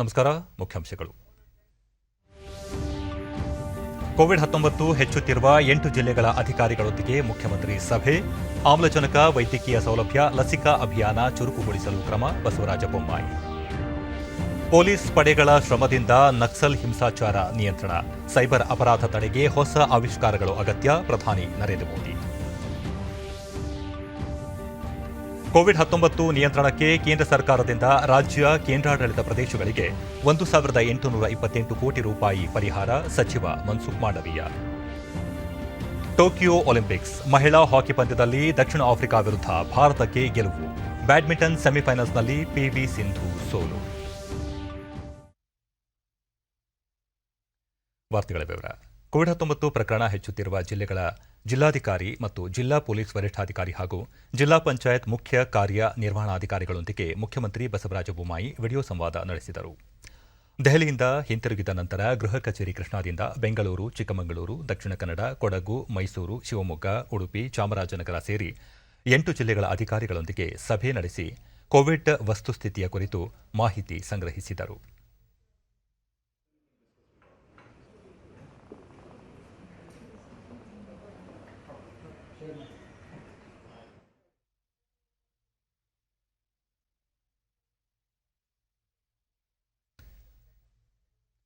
ನಮಸ್ಕಾರ. ಮುಖ್ಯಾಂಶಗಳು. ಕೋವಿಡ್-19 ಹೆಚ್ಚುತ್ತಿರುವ 8 ಜಿಲ್ಲೆಗಳ ಅಧಿಕಾರಿಗಳೊಂದಿಗೆ ಮುಖ್ಯಮಂತ್ರಿ ಸಭೆ. ಆಮ್ಲಜನಕ, ವೈದ್ಯಕೀಯ ಸೌಲಭ್ಯ, ಲಸಿಕಾ ಅಭಿಯಾನ ಚುರುಕುಗೊಳಿಸಲು ಕ್ರಮ. ಬಸವರಾಜ ಬೊಮ್ಮಾಯಿ. ಪೊಲೀಸ್ ಪಡೆಗಳ ಶ್ರಮದಿಂದ ನಕ್ಸಲ್ ಹಿಂಸಾಚಾರ ನಿಯಂತ್ರಣ. ಸೈಬರ್ ಅಪರಾಧ ತಡೆಗೆ ಹೊಸ ಆವಿಷ್ಕಾರಗಳು ಅಗತ್ಯ. ಪ್ರಧಾನಿ ನರೇಂದ್ರ ಮೋದಿ. ಕೋವಿಡ್-19 ನಿಯಂತ್ರಣಕ್ಕೆ ಕೇಂದ್ರ ಸರ್ಕಾರದಿಂದ ರಾಜ್ಯ ಕೇಂದ್ರಾಡಳಿತ ಪ್ರದೇಶಗಳಿಗೆ 1,828 ಕೋಟಿ ರೂಪಾಯಿ ಪರಿಹಾರ. ಸಚಿವ ಮನ್ಸುಖ್ ಮಾಂಡವೀಯ. ಟೋಕಿಯೋ ಒಲಿಂಪಿಕ್ಸ್ ಮಹಿಳಾ ಹಾಕಿ ಪಂದ್ಯದಲ್ಲಿ ದಕ್ಷಿಣ ಆಫ್ರಿಕಾ ವಿರುದ್ಧ ಭಾರತಕ್ಕೆ ಗೆಲುವು. ಬ್ಯಾಡ್ಮಿಂಟನ್ ಸೆಮಿಫೈನಲ್ಸ್ನಲ್ಲಿ ಪಿವಿ ಸಿಂಧು ಸೋಲು. ವಾರ್ತೆಗಳ ವಿವರ. ಕೋವಿಡ್-19 ಪ್ರಕರಣ ಹೆಚ್ಚುತ್ತಿರುವ ಜಿಲ್ಲೆಗಳ ಜಿಲ್ಲಾಧಿಕಾರಿ ಮತ್ತು ಜಿಲ್ಲಾ ಪೊಲೀಸ್ ವರಿಷ್ಠಾಧಿಕಾರಿ ಹಾಗೂ ಜಿಲ್ಲಾ ಪಂಚಾಯತ್ ಮುಖ್ಯ ಕಾರ್ಯ ನಿರ್ವಹಣಾಧಿಕಾರಿಗಳೊಂದಿಗೆ ಮುಖ್ಯಮಂತ್ರಿ ಬಸವರಾಜ ಬೊಮ್ಮಾಯಿ ವಿಡಿಯೋ ಸಂವಾದ ನಡೆಸಿದರು. ದೆಹಲಿಯಿಂದ ಹಿಂತಿರುಗಿದ ನಂತರ ಗೃಹ ಕಚೇರಿ ಕೃಷ್ಣಾದಿಂದ ಬೆಂಗಳೂರು, ಚಿಕ್ಕಮಗಳೂರು, ದಕ್ಷಿಣ ಕನ್ನಡ, ಕೊಡಗು, ಮೈಸೂರು, ಶಿವಮೊಗ್ಗ, ಉಡುಪಿ, ಚಾಮರಾಜನಗರ ಸೇರಿ 8 ಜಿಲ್ಲೆಗಳ ಅಧಿಕಾರಿಗಳೊಂದಿಗೆ ಸಭೆ ನಡೆಸಿ ಕೋವಿಡ್ ವಸ್ತುಸ್ಥಿತಿಯ ಕುರಿತು ಮಾಹಿತಿ ಸಂಗ್ರಹಿಸಿದರು.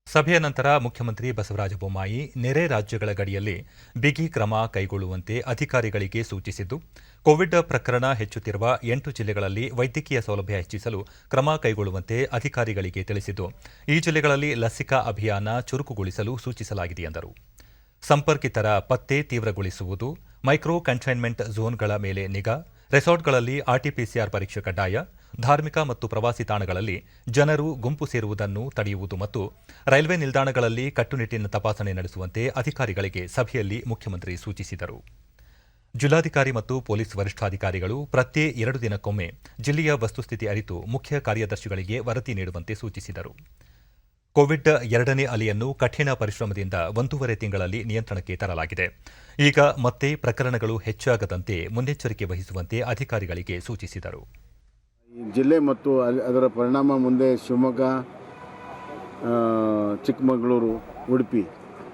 ಸಭೆಯ ನಂತರ ಮುಖ್ಯಮಂತ್ರಿ ಬಸವರಾಜ ಬೊಮ್ಮಾಯಿ ನೆರೆ ರಾಜ್ಯಗಳ ಗಡಿಯಲ್ಲಿ ಬಿಗಿ ಕ್ರಮ ಕೈಗೊಳ್ಳುವಂತೆ ಅಧಿಕಾರಿಗಳಿಗೆ ಸೂಚಿಸಿದ್ದು, ಕೋವಿಡ್ ಪ್ರಕರಣ ಹೆಚ್ಚುತ್ತಿರುವ 8 ಜಿಲ್ಲೆಗಳಲ್ಲಿ ವೈದ್ಯಕೀಯ ಸೌಲಭ್ಯ ಹೆಚ್ಚಿಸಲು ಕ್ರಮ ಕೈಗೊಳ್ಳುವಂತೆ ಅಧಿಕಾರಿಗಳಿಗೆ ತಿಳಿಸಿದ್ದು, ಈ ಜಿಲ್ಲೆಗಳಲ್ಲಿ ಲಸಿಕಾ ಅಭಿಯಾನ ಚುರುಕುಗೊಳಿಸಲು ಸೂಚಿಸಲಾಗಿದೆ ಎಂದರು. ಸಂಪರ್ಕಿತರ ಪತ್ತೆ ತೀವ್ರಗೊಳಿಸುವುದು, ಮೈಕ್ರೋ ಕಂಟೈನ್ಮೆಂಟ್ ಝೋನ್ಗಳ ಮೇಲೆ ನಿಗಾ, ರೆಸಾರ್ಟ್ಗಳಲ್ಲಿ ಆರ್ಟಿಪಿಸಿಆರ್ ಪರೀಕ್ಷೆ ಕಡ್ಡಾಯ, ಧಾರ್ಮಿಕ ಮತ್ತು ಪ್ರವಾಸಿ ತಾಣಗಳಲ್ಲಿ ಜನರು ಗುಂಪು ಸೇರುವುದನ್ನು ತಡೆಯುವುದು ಮತ್ತು ರೈಲ್ವೆ ನಿಲ್ದಾಣಗಳಲ್ಲಿ ಕಟ್ಟುನಿಟ್ಟಿನ ತಪಾಸಣೆ ನಡೆಸುವಂತೆ ಅಧಿಕಾರಿಗಳಿಗೆ ಸಭೆಯಲ್ಲಿ ಮುಖ್ಯಮಂತ್ರಿ ಸೂಚಿಸಿದರು. ಜಿಲ್ಲಾಧಿಕಾರಿ ಮತ್ತು ಪೊಲೀಸ್ ವರಿಷ್ಠಾಧಿಕಾರಿಗಳು ಪ್ರತಿ 2 ದಿನಕ್ಕೊಮ್ಮೆ ಜಿಲ್ಲೆಯ ವಸ್ತುಸ್ಥಿತಿ ಅರಿತು ಮುಖ್ಯ ಕಾರ್ಯದರ್ಶಿಗಳಿಗೆ ವರದಿ ನೀಡುವಂತೆ ಸೂಚಿಸಿದರು. ಕೋವಿಡ್ 2ನೇ ಅಲೆಯನ್ನು ಕಠಿಣ ಪರಿಶ್ರಮದಿಂದ 1.5 ತಿಂಗಳಲ್ಲಿ ನಿಯಂತ್ರಣಕ್ಕೆ ತರಲಾಗಿದೆ. ಈಗ ಮತ್ತೆ ಪ್ರಕರಣಗಳು ಹೆಚ್ಚಾಗದಂತೆ ಮುನ್ನೆಚ್ಚರಿಕೆ ವಹಿಸುವಂತೆ ಅಧಿಕಾರಿಗಳಿಗೆ ಸೂಚಿಸಿದರು. ಜಿಲ್ಲೆ ಮತ್ತು ಅದರ ಪರಿಣಾಮ ಮುಂದೆ ಶಿವಮೊಗ್ಗ, ಚಿಕ್ಕಮಗಳೂರು, ಉಡುಪಿ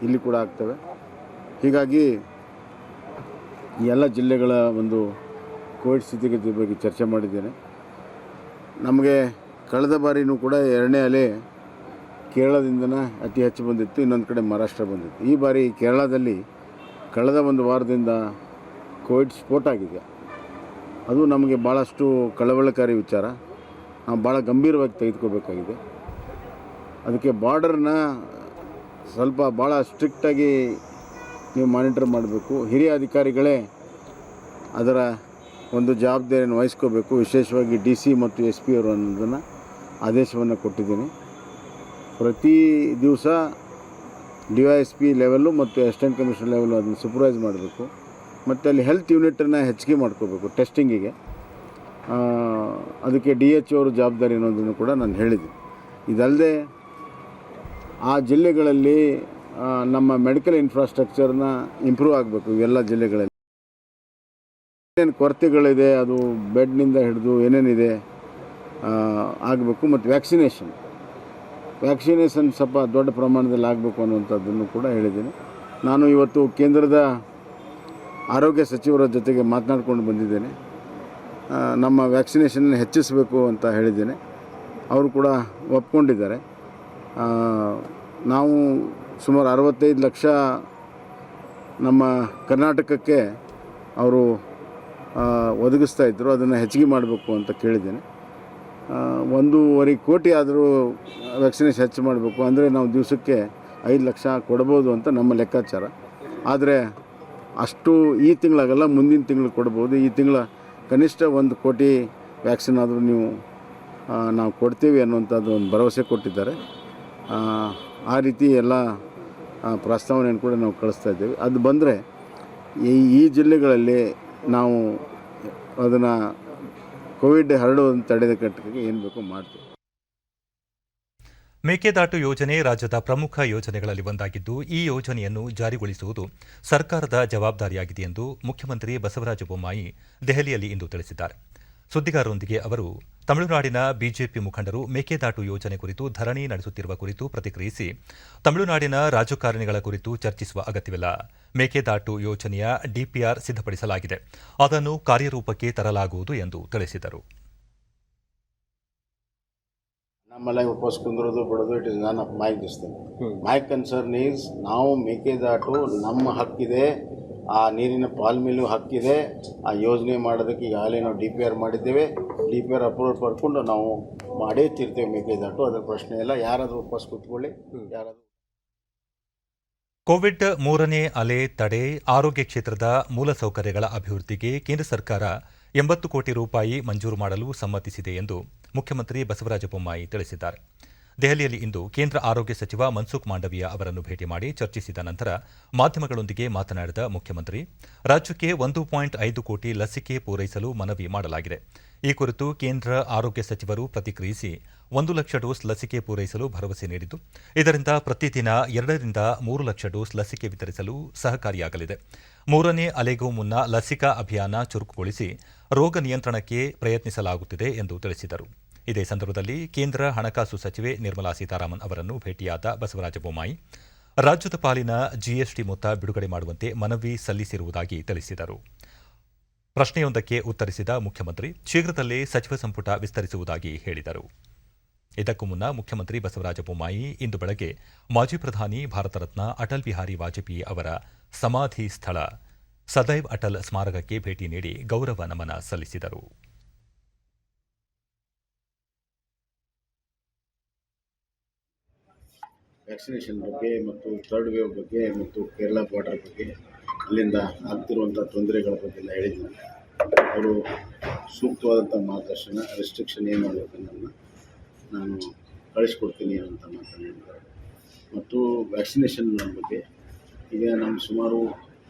ಇಲ್ಲಿ ಕೂಡ ಆಗ್ತವೆ. ಹೀಗಾಗಿ ಈ ಎಲ್ಲ ಜಿಲ್ಲೆಗಳ ಒಂದು ಕೋವಿಡ್ ಸ್ಥಿತಿಗತಿ ಬಗ್ಗೆ ಚರ್ಚೆ ಮಾಡಿದ್ದೇನೆ. ನಮಗೆ ಕಳೆದ ಬಾರಿನೂ ಕೂಡ 2ನೇ ಅಲೆ ಕೇರಳದಿಂದನೇ ಅತಿ ಹೆಚ್ಚು ಬಂದಿತ್ತು, ಇನ್ನೊಂದು ಕಡೆ ಮಹಾರಾಷ್ಟ್ರ ಬಂದಿತ್ತು. ಈ ಬಾರಿ ಕೇರಳದಲ್ಲಿ ಕಳೆದ ಒಂದು ವಾರದಿಂದ ಕೋವಿಡ್ ಸ್ಫೋಟ ಆಗಿದೆ. ಅದು ನಮಗೆ ಭಾಳಷ್ಟು ಕಳವಳಕಾರಿ ವಿಚಾರ. ನಾವು ಭಾಳ ಗಂಭೀರವಾಗಿ ತೆಗೆದುಕೋಬೇಕಾಗಿದೆ. ಅದಕ್ಕೆ ಬಾರ್ಡರ್ನ ಸ್ವಲ್ಪ ಭಾಳ ಸ್ಟ್ರಿಕ್ಟಾಗಿ ನೀವು ಮಾನಿಟರ್ ಮಾಡಬೇಕು. ಹಿರಿಯ ಅಧಿಕಾರಿಗಳೇ ಅದರ ಒಂದು ಜವಾಬ್ದಾರಿಯನ್ನು ವಹಿಸ್ಕೋಬೇಕು. ವಿಶೇಷವಾಗಿ DC ಮತ್ತು SP ಅವರು ಅನ್ನೋದನ್ನು ಆದೇಶವನ್ನು ಕೊಟ್ಟಿದ್ದೀನಿ. ಪ್ರತಿ ದಿವಸ DYSP ಲೆವೆಲ್ಲು ಮತ್ತು ಅಸಿಸ್ಟೆಂಟ್ ಕಮಿಷನರ್ ಲೆವೆಲ್ಲು ಅದನ್ನು ಸೂಪರ್ವೈಸ್ ಮಾಡಬೇಕು. ಮತ್ತು ಅಲ್ಲಿ ಹೆಲ್ತ್ ಯೂನಿಟನ್ನು ಹೆಚ್ಚಿಗೆ ಮಾಡ್ಕೋಬೇಕು ಟೆಸ್ಟಿಂಗಿಗೆ. ಅದಕ್ಕೆ DH ಅವರು ಜವಾಬ್ದಾರಿ ಅನ್ನೋದನ್ನು ಕೂಡ ನಾನು ಹೇಳಿದ್ದೀನಿ. ಇದಲ್ಲದೆ ಆ ಜಿಲ್ಲೆಗಳಲ್ಲಿ ನಮ್ಮ ಮೆಡಿಕಲ್ ಇನ್ಫ್ರಾಸ್ಟ್ರಕ್ಚರ್ನ ಇಂಪ್ರೂವ್ ಆಗಬೇಕು. ಇವೆಲ್ಲ ಜಿಲ್ಲೆಗಳಲ್ಲಿ ಏನೇನು ಕೊರತೆಗಳಿದೆ, ಅದು ಬೆಡ್ನಿಂದ ಹಿಡಿದು ಏನೇನಿದೆ ಆಗಬೇಕು. ಮತ್ತು ವ್ಯಾಕ್ಸಿನೇಷನ್ ಸ್ವಲ್ಪ ದೊಡ್ಡ ಪ್ರಮಾಣದಲ್ಲಿ ಆಗಬೇಕು ಅನ್ನುವಂಥದ್ದನ್ನು ಕೂಡ ಹೇಳಿದ್ದೀನಿ. ನಾನು ಇವತ್ತು ಕೇಂದ್ರದ ಆರೋಗ್ಯ ಸಚಿವರ ಜೊತೆಗೆ ಮಾತನಾಡ್ಕೊಂಡು ಬಂದಿದ್ದೇನೆ. ನಮ್ಮ ವ್ಯಾಕ್ಸಿನೇಷನ್ ಹೆಚ್ಚಿಸಬೇಕು ಅಂತ ಹೇಳಿದ್ದೇನೆ. ಅವರು ಕೂಡ ಒಪ್ಕೊಂಡಿದ್ದಾರೆ. ನಾವು ಸುಮಾರು 65 ಲಕ್ಷ ನಮ್ಮ ಕರ್ನಾಟಕಕ್ಕೆ ಅವರು ಒದಗಿಸ್ತಾ ಇದ್ದರು. ಅದನ್ನು ಹೆಚ್ಚಿಗೆ ಮಾಡಬೇಕು ಅಂತ ಕೇಳಿದ್ದೇನೆ. 1.5 ಕೋಟಿ ಆದರೂ ವ್ಯಾಕ್ಸಿನೇಷನ್ ಹೆಚ್ಚು ಮಾಡಬೇಕು. ಅಂದರೆ ನಾವು ದಿವಸಕ್ಕೆ 5 ಲಕ್ಷ ಕೊಡ್ಬೋದು ಅಂತ ನಮ್ಮ ಲೆಕ್ಕಾಚಾರ. ಆದರೆ ಅಷ್ಟು ಈ ತಿಂಗಳಾಗಲ್ಲ, ಮುಂದಿನ ತಿಂಗಳು ಕೊಡ್ಬೋದು. ಈ ತಿಂಗಳ ಕನಿಷ್ಠ 1 ಕೋಟಿ ವ್ಯಾಕ್ಸಿನ್ ಆದರೂ ನಾವು ಕೊಡ್ತೀವಿ ಅನ್ನುವಂಥದ್ದು ಒಂದು ಭರವಸೆ ಕೊಟ್ಟಿದ್ದಾರೆ. ಆ ರೀತಿ ಎಲ್ಲ ಪ್ರಸ್ತಾವನೆಯನ್ನು ಕೂಡ ನಾವು ಕಳಿಸ್ತಾ ಇದ್ದೇವೆ. ಅದು ಬಂದರೆ ಈ ಜಿಲ್ಲೆಗಳಲ್ಲಿ ನಾವು ಅದನ್ನು ಕೋವಿಡ್ ಹರಡುವಂಥ ತಡೆಗಟ್ಟಕ್ಕೆ ಏನು ಬೇಕೋ ಮಾಡ್ತೀವಿ. ಮೇಕೆದಾಟು ಯೋಜನೆ ರಾಜ್ಯದ ಪ್ರಮುಖ ಯೋಜನೆಗಳಲ್ಲಿ ಒಂದಾಗಿದ್ದು, ಈ ಯೋಜನೆಯನ್ನು ಜಾರಿಗೊಳಿಸುವುದು ಸರ್ಕಾರದ ಜವಾಬ್ದಾರಿಯಾಗಿದೆ ಎಂದು ಮುಖ್ಯಮಂತ್ರಿ ಬಸವರಾಜ ಬೊಮ್ಮಾಯಿ ದೆಹಲಿಯಲ್ಲಿ ಇಂದು ತಿಳಿಸಿದ್ದಾರೆ. ಸುದ್ದಿಗಾರರೊಂದಿಗೆ ಅವರು ತಮಿಳುನಾಡಿನ ಬಿಜೆಪಿ ಮುಖಂಡರು ಮೇಕೆದಾಟು ಯೋಜನೆ ಕುರಿತು ಧರಣಿ ನಡೆಸುತ್ತಿರುವ ಕುರಿತು ಪ್ರತಿಕ್ರಿಯಿಸಿ, ತಮಿಳುನಾಡಿನ ರಾಜಕಾರಣಿಗಳ ಕುರಿತು ಚರ್ಚಿಸುವ ಅಗತ್ಯವಿಲ್ಲ. ಮೇಕೆದಾಟು ಯೋಜನೆಯ ಡಿಪಿಆರ್ ಸಿದ್ಧಪಡಿಸಲಾಗಿದೆ, ಅದನ್ನು ಕಾರ್ಯರೂಪಕ್ಕೆ ತರಲಾಗುವುದು ಎಂದು ತಿಳಿಸಿದರು. ನಮ್ಮಲ್ಲ ಉಪವಾಸ ಕುಂದ್ರೋದು ಬಿಡೋದು it is none of my this thing. My concern is ನಾವು ಮೇಕೆದಾಟು ನಮ್ಮ ಹಕ್ಕಿದೆ, ಆ ನೀರಿನ ಪಾಲ್ಮೇಲೂ ಹಕ್ಕಿದೆ. ಆ ಯೋಜನೆ ಮಾಡೋದಕ್ಕೆ ಈಗಾಗಲೇ ನಾವು DPR ಮಾಡಿದ್ದೇವೆ. DPR ಅಪ್ರೂವಲ್ ಪಡ್ಕೊಂಡು ನಾವು ಮಾಡೇ ತೀರ್ತೇವೆ ಮೇಕೆದಾಟು. ಅದರ ಪ್ರಶ್ನೆ ಇಲ್ಲ. ಯಾರಾದರೂ ಉಪವಾಸ ಕೂತ್ಕೊಳ್ಳಿ, ಯಾರಾದರೂ. ಕೋವಿಡ್ 3ನೇ ಅಲೆ ತಡೆ, ಆರೋಗ್ಯ ಕ್ಷೇತ್ರದ ಮೂಲಸೌಕರ್ಯಗಳ ಅಭಿವೃದ್ಧಿಗೆ ಕೇಂದ್ರ ಸರ್ಕಾರ 80 ಕೋಟಿ ರೂಪಾಯಿ ಮಂಜೂರು ಮಾಡಲು ಸಮ್ಮತಿಸಿದೆ ಎಂದು ಮುಖ್ಯಮಂತ್ರಿ ಬಸವರಾಜ ಬೊಮ್ಮಾಯಿ ತಿಳಿಸಿದ್ದಾರೆ. ದೆಹಲಿಯಲ್ಲಿ ಇಂದು ಕೇಂದ್ರ ಆರೋಗ್ಯ ಸಚಿವ ಮನ್ಸುಖ್ ಮಾಂಡವೀಯ ಅವರನ್ನು ಭೇಟಿ ಮಾಡಿ ಚರ್ಚಿಸಿದ ನಂತರ ಮಾಧ್ಯಮಗಳೊಂದಿಗೆ ಮಾತನಾಡಿದ ಮುಖ್ಯಮಂತ್ರಿ, ರಾಜ್ಯಕ್ಕೆ 1.5 ಕೋಟಿ ಲಸಿಕೆ ಪೂರೈಸಲು ಮನವಿ ಮಾಡಲಾಗಿದೆ. ಈ ಕುರಿತು ಕೇಂದ್ರ ಆರೋಗ್ಯ ಸಚಿವರು ಪ್ರತಿಕ್ರಿಯಿಸಿ 1 ಲಕ್ಷ ಡೋಸ್ ಲಸಿಕೆ ಪೂರೈಸಲು ಭರವಸೆ ನೀಡಿದ್ದು, ಇದರಿಂದ ಪ್ರತಿದಿನ 2 ರಿಂದ 3 ಲಕ್ಷ ಡೋಸ್ ಲಸಿಕೆ ವಿತರಿಸಲು ಸಹಕಾರಿಯಾಗಲಿದೆ. 3ನೇ ಅಲೆಗೂ ಮುನ್ನ ಲಸಿಕಾ ಅಭಿಯಾನ ಚುರುಕುಗೊಳಿಸಿ ರೋಗ ನಿಯಂತ್ರಣಕ್ಕೆ ಪ್ರಯತ್ನಿಸಲಾಗುತ್ತಿದೆ ಎಂದು ತಿಳಿಸಿದರು. ಇದೇ ಸಂದರ್ಭದಲ್ಲಿ ಕೇಂದ್ರ ಹಣಕಾಸು ಸಚಿವೆ ನಿರ್ಮಲಾ ಸೀತಾರಾಮನ್ ಅವರನ್ನು ಭೇಟಿಯಾದ ಬಸವರಾಜ ಬೊಮ್ಮಾಯಿ, ರಾಜ್ಯದ ಪಾಲಿನ GST ಮೊತ್ತ ಬಿಡುಗಡೆ ಮಾಡುವಂತೆ ಮನವಿ ಸಲ್ಲಿಸಿರುವುದಾಗಿ ತಿಳಿಸಿದರು. ಪ್ರಶ್ನೆಯೊಂದಕ್ಕೆ ಉತ್ತರಿಸಿದ ಮುಖ್ಯಮಂತ್ರಿ, ಶೀಘ್ರದಲ್ಲೇ ಸಚಿವ ಸಂಪುಟ ವಿಸ್ತರಿಸುವುದಾಗಿ ಹೇಳಿದರು. ಇದಕ್ಕೂ ಮುನ್ನ ಮುಖ್ಯಮಂತ್ರಿ ಬಸವರಾಜ ಬೊಮ್ಮಾಯಿ ಇಂದು ಬೆಳಗ್ಗೆ ಮಾಜಿ ಪ್ರಧಾನಿ ಭಾರತ ರತ್ನ ಅಟಲ್ ಬಿಹಾರಿ ವಾಜಪೇಯಿ ಅವರ ಸಮಾಧಿ ಸ್ಥಳ ಸದೈವ್ ಅಟಲ್ ಸ್ಮಾರಕಕ್ಕೆ ಭೇಟಿ ನೀಡಿ ಗೌರವ ನಮನ ಸಲ್ಲಿಸಿದರು. ವ್ಯಾಕ್ಸಿನೇಷನ್ ಬಗ್ಗೆ ಮತ್ತು ಥರ್ಡ್ ವೇವ್ ಬಗ್ಗೆ ಮತ್ತು ಕೇರಳ ಬಾರ್ಡರ್ ಬಗ್ಗೆ ಅಲ್ಲಿಂದ ಆಗ್ತಿರುವಂಥ ತೊಂದರೆಗಳ ಬಗ್ಗೆ ಎಲ್ಲ ಹೇಳಿದ್ದೀನಿ. ಅವರು ಸೂಕ್ತವಾದಂಥ ಮಾರ್ಗದರ್ಶನ, ರೆಸ್ಟ್ರಿಕ್ಷನ್ ಏನು ಮಾಡಬೇಕನ್ನೋದನ್ನು ನಾನು ಕಳಿಸ್ಕೊಡ್ತೀನಿ ಅಂತ ಮಾತನಾಡಿದ್ದಾರೆ. ಮತ್ತು ವ್ಯಾಕ್ಸಿನೇಷನ್ ಬಗ್ಗೆ ಈಗ ನಮ್ಮ ಸುಮಾರು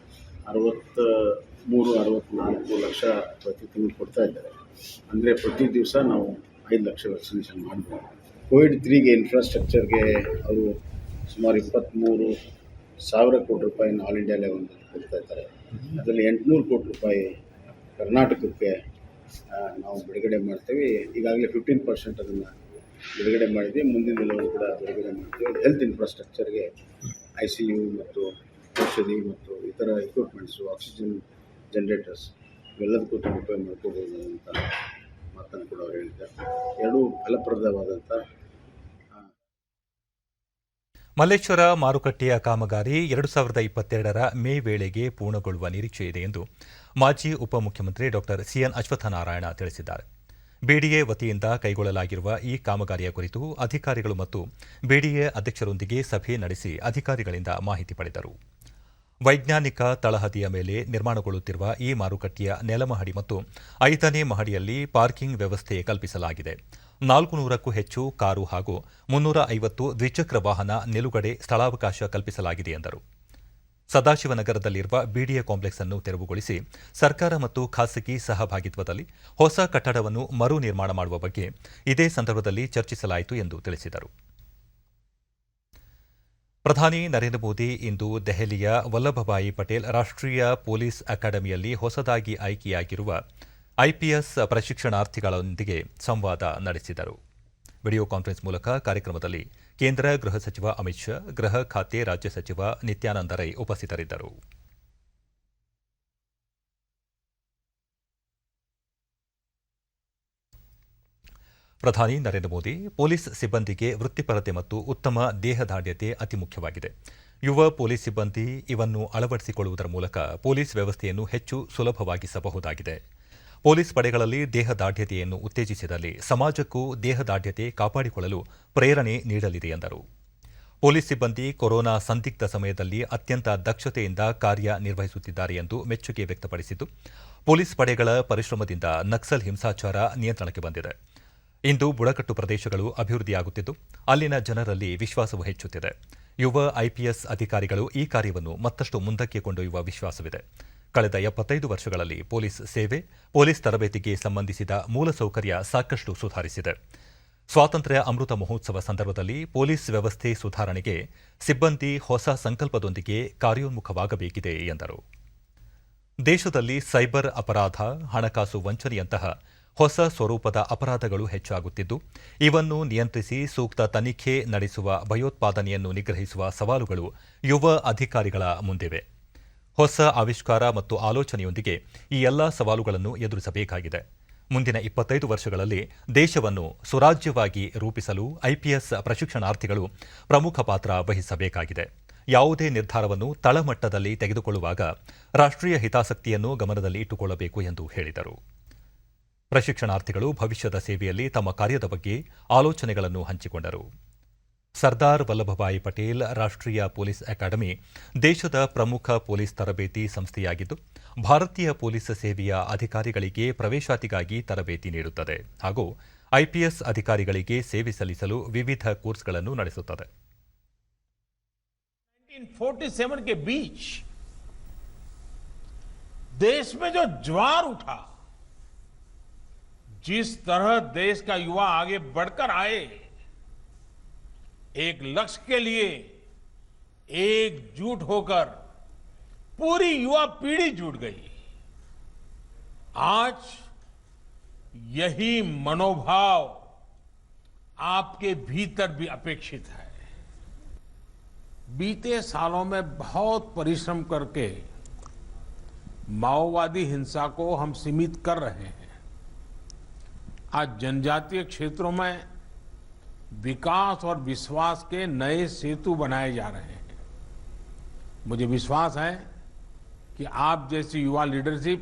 63-64 ಲಕ್ಷ ಪ್ರತಿ ತಿಂಗಳು ಕೊಡ್ತಾ ಇದ್ದಾರೆ. ಅಂದರೆ ಪ್ರತಿ ದಿವಸ ನಾವು 5 ಲಕ್ಷ ವ್ಯಾಕ್ಸಿನೇಷನ್ ಮಾಡ್ಬೋದು. ಕೋವಿಡ್-3ಗೆ ಇನ್ಫ್ರಾಸ್ಟ್ರಕ್ಚರ್ಗೆ ಅವರು ಸುಮಾರು 23,000 ಕೋಟಿ ರೂಪಾಯಿನ ಆಲ್ ಇಂಡಿಯಾ ಲೆವೆಲ್ನಲ್ಲಿ ಕೊಡ್ತಾ ಇದ್ದಾರೆ. ಅದರಲ್ಲಿ 800 ಕೋಟಿ ರೂಪಾಯಿ ಕರ್ನಾಟಕಕ್ಕೆ ನಾವು ಬಿಡುಗಡೆ ಮಾಡ್ತೇವೆ. ಈಗಾಗಲೇ 15% ಅದನ್ನು ಬಿಡುಗಡೆ ಮಾಡಿದ್ವಿ. ಮುಂದಿನ ಲೆವೆಲ್ ಕೂಡ ಬಿಡುಗಡೆ ಮಾಡ್ತೀವಿ. ಹೆಲ್ತ್ ಇನ್ಫ್ರಾಸ್ಟ್ರಕ್ಚರ್ಗೆ ICU ಮತ್ತು ಔಷಧಿ ಮತ್ತು ಇತರ ಇಕ್ವಿಪ್ಮೆಂಟ್ಸು, ಆಕ್ಸಿಜನ್ ಜನರೇಟರ್ಸ್ ಇವೆಲ್ಲದಕ್ಕೂ ತುಂಬ ರೂಪಾಯಿ ಮಾಡ್ಕೋಬೋದು ಅಂತ ಮಾತನ್ನು ಕೂಡ ಅವರು ಹೇಳಿದ್ದಾರೆ. ಎರಡೂ ಫಲಪ್ರದವಾದಂಥ. ಮಲ್ಲೇಶ್ವರ ಮಾರುಕಟ್ಟೆಯ ಕಾಮಗಾರಿ 2022ರ ಮೇ ವೇಳೆಗೆ ಪೂರ್ಣಗೊಳ್ಳುವ ನಿರೀಕ್ಷೆ ಇದೆ ಎಂದು ಮಾಜಿ ಉಪಮುಖ್ಯಮಂತ್ರಿ ಡಾ CN ಅಶ್ವತ್ಥನಾರಾಯಣ ತಿಳಿಸಿದ್ದಾರೆ. ಬಿಡಿಎ ವತಿಯಿಂದ ಕೈಗೊಳ್ಳಲಾಗಿರುವ ಈ ಕಾಮಗಾರಿಯ ಕುರಿತು ಅಧಿಕಾರಿಗಳು ಮತ್ತು ಬಿಡಿಎ ಅಧ್ಯಕ್ಷರೊಂದಿಗೆ ಸಭೆ ನಡೆಸಿ ಅಧಿಕಾರಿಗಳಿಂದ ಮಾಹಿತಿ ಪಡೆದರು. ವೈಜ್ಞಾನಿಕ ತಳಹದಿಯ ಮೇಲೆ ನಿರ್ಮಾಣಗೊಳ್ಳುತ್ತಿರುವ ಈ ಮಾರುಕಟ್ಟೆಯ ನೆಲಮಹಡಿ ಮತ್ತು 5ನೇ ಮಹಡಿಯಲ್ಲಿ ಪಾರ್ಕಿಂಗ್ ವ್ಯವಸ್ಥೆ ಕಲ್ಪಿಸಲಾಗಿದೆ. 400ಕ್ಕೂ ಹೆಚ್ಚು ಕಾರು ಹಾಗೂ 350 ದ್ವಿಚಕ್ರ ವಾಹನ ನಿಲುಗಡೆ ಸ್ಥಳಾವಕಾಶ ಕಲ್ಪಿಸಲಾಗಿದೆ ಎಂದರು. ಸದಾಶಿವನಗರದಲ್ಲಿರುವ ಬಿಡಿಎ ಕಾಂಪ್ಲೆಕ್ಸ್ ಅನ್ನು ತೆರವುಗೊಳಿಸಿ ಸರ್ಕಾರ ಮತ್ತು ಖಾಸಗಿ ಸಹಭಾಗಿತ್ವದಲ್ಲಿ ಹೊಸ ಕಟ್ಟಡವನ್ನು ಮರು ನಿರ್ಮಾಣ ಮಾಡುವ ಬಗ್ಗೆ ಇದೇ ಸಂದರ್ಭದಲ್ಲಿ ಚರ್ಚಿಸಲಾಯಿತು ಎಂದು ತಿಳಿಸಿದರು. ಪ್ರಧಾನಿ ನರೇಂದ್ರ ಮೋದಿ ಇಂದು ದೆಹಲಿಯ ವಲ್ಲಭಭಾಯಿ ಪಟೇಲ್ ರಾಷ್ಟ್ರೀಯ ಪೊಲೀಸ್ ಅಕಾಡೆಮಿಯಲ್ಲಿ ಹೊಸದಾಗಿ ಆಯ್ಕೆಯಾಗಿರುವ IPS ಪ್ರಶಿಕ್ಷಣಾರ್ಥಿಗಳೊಂದಿಗೆ ಸಂವಾದ ನಡೆಸಿದರು. ವಿಡಿಯೋ ಕಾನ್ಫರೆನ್ಸ್ ಮೂಲಕ ಕಾರ್ಯಕ್ರಮದಲ್ಲಿ ಕೇಂದ್ರ ಗೃಹ ಸಚಿವ ಅಮಿತ್ ಶಾ, ಗೃಹ ಖಾತೆ ರಾಜ್ಯ ಸಚಿವ ನಿತ್ಯಾನಂದ ರೈ ಉಪಸ್ಥಿತರಿದ್ದರು. ಪ್ರಧಾನಿ ನರೇಂದ್ರ ಮೋದಿ, ಪೊಲೀಸ್ ಸಿಬ್ಬಂದಿಗೆ ವೃತ್ತಿಪರತೆ ಮತ್ತು ಉತ್ತಮ ದೇಹದಾಢ್ಯತೆ ಅತಿ ಮುಖ್ಯವಾಗಿದೆ. ಯುವ ಪೊಲೀಸ್ ಸಿಬ್ಬಂದಿ ಇವನ್ನು ಅಳವಡಿಸಿಕೊಳ್ಳುವುದರ ಮೂಲಕ ಪೊಲೀಸ್ ವ್ಯವಸ್ಥೆಯನ್ನು ಹೆಚ್ಚು ಸುಲಭವಾಗಿಸಬಹುದಾಗಿದೆ. ಪೊಲೀಸ್ ಪಡೆಗಳಲ್ಲಿ ದೇಹದಾಢ್ಯತೆಯನ್ನು ಉತ್ತೇಜಿಸಿದಲ್ಲಿ ಸಮಾಜಕ್ಕೂ ದೇಹದಾಢ್ಯತೆ ಕಾಪಾಡಿಕೊಳ್ಳಲು ಪ್ರೇರಣೆ ನೀಡಲಿದೆ ಎಂದರು. ಪೊಲೀಸ್ ಸಿಬ್ಬಂದಿ ಕೊರೋನಾ ಸಂದಿಗ್ಧ ಸಮಯದಲ್ಲಿ ಅತ್ಯಂತ ದಕ್ಷತೆಯಿಂದ ಕಾರ್ಯನಿರ್ವಹಿಸುತ್ತಿದ್ದಾರೆ ಎಂದು ಮೆಚ್ಚುಗೆ ವ್ಯಕ್ತಪಡಿಸಿದ್ದು, ಪೊಲೀಸ್ ಪಡೆಗಳ ಪರಿಶ್ರಮದಿಂದ ನಕ್ಸಲ್ ಹಿಂಸಾಚಾರ ನಿಯಂತ್ರಣಕ್ಕೆ ಬಂದಿದೆ. ಇಂದು ಬುಡಕಟ್ಟು ಪ್ರದೇಶಗಳು ಅಭಿವೃದ್ಧಿಯಾಗುತ್ತಿದ್ದು, ಅಲ್ಲಿನ ಜನರಲ್ಲಿ ವಿಶ್ವಾಸವೂ ಹೆಚ್ಚುತ್ತಿದೆ. ಯುವ IPS ಅಧಿಕಾರಿಗಳು ಈ ಕಾರ್ಯವನ್ನು ಮತ್ತಷ್ಟು ಮುಂದಕ್ಕೆ ಕೊಂಡೊಯ್ಯುವ ವಿಶ್ವಾಸವಿದೆ. ಕಳೆದ 75 ವರ್ಷಗಳಲ್ಲಿ ಪೊಲೀಸ್ ಸೇವೆ, ಪೊಲೀಸ್ ತರಬೇತಿಗೆ ಸಂಬಂಧಿಸಿದ ಮೂಲಸೌಕರ್ಯ ಸಾಕಷ್ಟು ಸುಧಾರಿಸಿದೆ. ಸ್ವಾತಂತ್ರ್ಯ ಅಮೃತ ಮಹೋತ್ಸವ ಸಂದರ್ಭದಲ್ಲಿ ಪೊಲೀಸ್ ವ್ಯವಸ್ಥೆ ಸುಧಾರಣೆಗೆ ಸಿಬ್ಬಂದಿ ಹೊಸ ಸಂಕಲ್ಪದೊಂದಿಗೆ ಕಾರ್ಯೋನ್ಮುಖವಾಗಬೇಕಿದೆ ಎಂದರು. ದೇಶದಲ್ಲಿ ಸೈಬರ್ ಅಪರಾಧ, ಹಣಕಾಸು ವಂಚನೆಯಂತಹ ಹೊಸ ಸ್ವರೂಪದ ಅಪರಾಧಗಳು ಹೆಚ್ಚಾಗುತ್ತಿದ್ದು, ಇವನ್ನು ನಿಯಂತ್ರಿಸಿ ಸೂಕ್ತ ತನಿಖೆ ನಡೆಸುವ ಭಯೋತ್ಪಾದನೆಯನ್ನು ನಿಗ್ರಹಿಸುವ ಸವಾಲುಗಳು ಯುವ ಅಧಿಕಾರಿಗಳ ಮುಂದಿವೆ. ಹೊಸ ಆವಿಷ್ಕಾರ ಮತ್ತು ಆಲೋಚನೆಯೊಂದಿಗೆ ಈ ಎಲ್ಲ ಸವಾಲುಗಳನ್ನು ಎದುರಿಸಬೇಕಾಗಿದೆ. ಮುಂದಿನ 25 ವರ್ಷಗಳಲ್ಲಿ ದೇಶವನ್ನು ಸುರಾಜ್ಯವಾಗಿ ರೂಪಿಸಲು ಐಪಿಎಸ್ ಪ್ರಶಿಕ್ಷಣಾರ್ಥಿಗಳು ಪ್ರಮುಖ ಪಾತ್ರ ವಹಿಸಬೇಕಾಗಿದೆ. ಯಾವುದೇ ನಿರ್ಧಾರವನ್ನು ತಳಮಟ್ಟದಲ್ಲಿ ತೆಗೆದುಕೊಳ್ಳುವಾಗ ರಾಷ್ಟ್ರೀಯ ಹಿತಾಸಕ್ತಿಯನ್ನು ಗಮನದಲ್ಲಿ ಇಟ್ಟುಕೊಳ್ಳಬೇಕು ಎಂದು ಹೇಳಿದರು. ಪ್ರಶಿಕ್ಷಣಾರ್ಥಿಗಳು ಭವಿಷ್ಯದ ಸೇವೆಯಲ್ಲಿ ತಮ್ಮ ಕಾರ್ಯದ ಬಗ್ಗೆ ಆಲೋಚನೆಗಳನ್ನು ಹಂಚಿಕೊಂಡರು. ಸರ್ದಾರ್ ವಲ್ಲಭಭಾಯಿ ಪಟೇಲ್ ರಾಷ್ಟ್ರೀಯ ಪೊಲೀಸ್ ಅಕಾಡೆಮಿ ದೇಶದ ಪ್ರಮುಖ ಪೊಲೀಸ್ ತರಬೇತಿ ಸಂಸ್ಥೆಯಾಗಿದ್ದು, ಭಾರತೀಯ ಪೊಲೀಸ್ ಸೇವೆಯ ಅಧಿಕಾರಿಗಳಿಗೆ ಪ್ರವೇಶಾತಿಗಾಗಿ ತರಬೇತಿ ನೀಡುತ್ತದೆ ಹಾಗೂ ಐಪಿಎಸ್ ಅಧಿಕಾರಿಗಳಿಗೆ ಸೇವೆ ಸಲ್ಲಿಸಲು ವಿವಿಧ ಕೋರ್ಸ್ಗಳನ್ನು ನಡೆಸುತ್ತದೆ. 1947 के बीच देश में जो ज्वार उठा, जिस तरह देश का युवा आगे बढ़कर आए, एक लक्ष्य के लिए एकजुट होकर पूरी युवा पीढ़ी जुट गई. आज यही मनोभाव आपके भीतर भी अपेक्षित है. बीते सालों में बहुत परिश्रम करके माओवादी हिंसा को हम सीमित कर रहे हैं. आज जनजातीय क्षेत्रों में विकास और विश्वास के नए सेतु बनाए जा रहे हैं. मुझे विश्वास है कि आप जैसी युवा लीडरशिप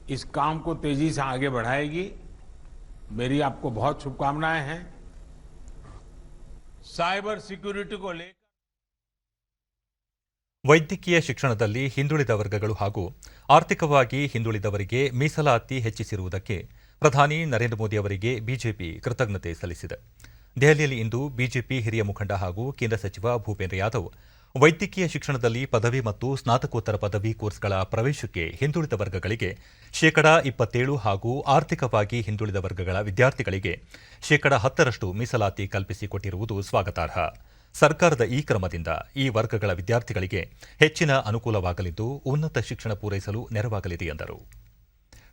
इस काम को तेजी से आगे बढ़ाएगी. मेरी आपको बहुत शुभकामनाएं हैं. साइबर सिक्योरिटी को लेकर ವೈದ್ಯಕೀಯ ಶಿಕ್ಷಣದಲ್ಲಿ ಹಿಂದುಳಿದ ವರ್ಗಗಳು ಹಾಗೂ ಆರ್ಥಿಕವಾಗಿ ಹಿಂದುಳಿದವರಿಗೆ ಮೀಸಲಾತಿ ಹೆಚ್ಚಿಸಿರುವುದಕ್ಕೆ ಪ್ರಧಾನಿ ನರೇಂದ್ರ ಮೋದಿ ಅವರಿಗೆ ಬಿಜೆಪಿ ಕೃತಜ್ಞತೆ ಸಲ್ಲಿಸಿದೆ. ದೆಹಲಿಯಲ್ಲಿ ಇಂದು ಬಿಜೆಪಿ ಹಿರಿಯ ಮುಖಂಡ ಹಾಗೂ ಕೇಂದ್ರ ಸಚಿವ ಭೂಪೇಂದ್ರ ಯಾದವ್ ವೈದ್ಯಕೀಯ ಶಿಕ್ಷಣದಲ್ಲಿ ಪದವಿ ಮತ್ತು ಸ್ನಾತಕೋತ್ತರ ಪದವಿ ಕೋರ್ಸ್ಗಳ ಪ್ರವೇಶಕ್ಕೆ ಹಿಂದುಳಿದ ವರ್ಗಗಳಿಗೆ ಶೇಕಡಾ 27 ಹಾಗೂ ಆರ್ಥಿಕವಾಗಿ ಹಿಂದುಳಿದ ವರ್ಗಗಳ ವಿದ್ಯಾರ್ಥಿಗಳಿಗೆ ಶೇಕಡಾ 10ರಷ್ಟು ಮೀಸಲಾತಿ ಕಲ್ಪಿಸಿಕೊಟ್ಟಿರುವುದು ಸ್ವಾಗತಾರ್ಹ. ಸರ್ಕಾರದ ಈ ಕ್ರಮದಿಂದ ಈ ವರ್ಗಗಳ ವಿದ್ಯಾರ್ಥಿಗಳಿಗೆ ಹೆಚ್ಚಿನ ಅನುಕೂಲವಾಗಲಿದ್ದು, ಉನ್ನತ ಶಿಕ್ಷಣ ಪೂರೈಸಲು ನೆರವಾಗಲಿದೆ ಎಂದರು.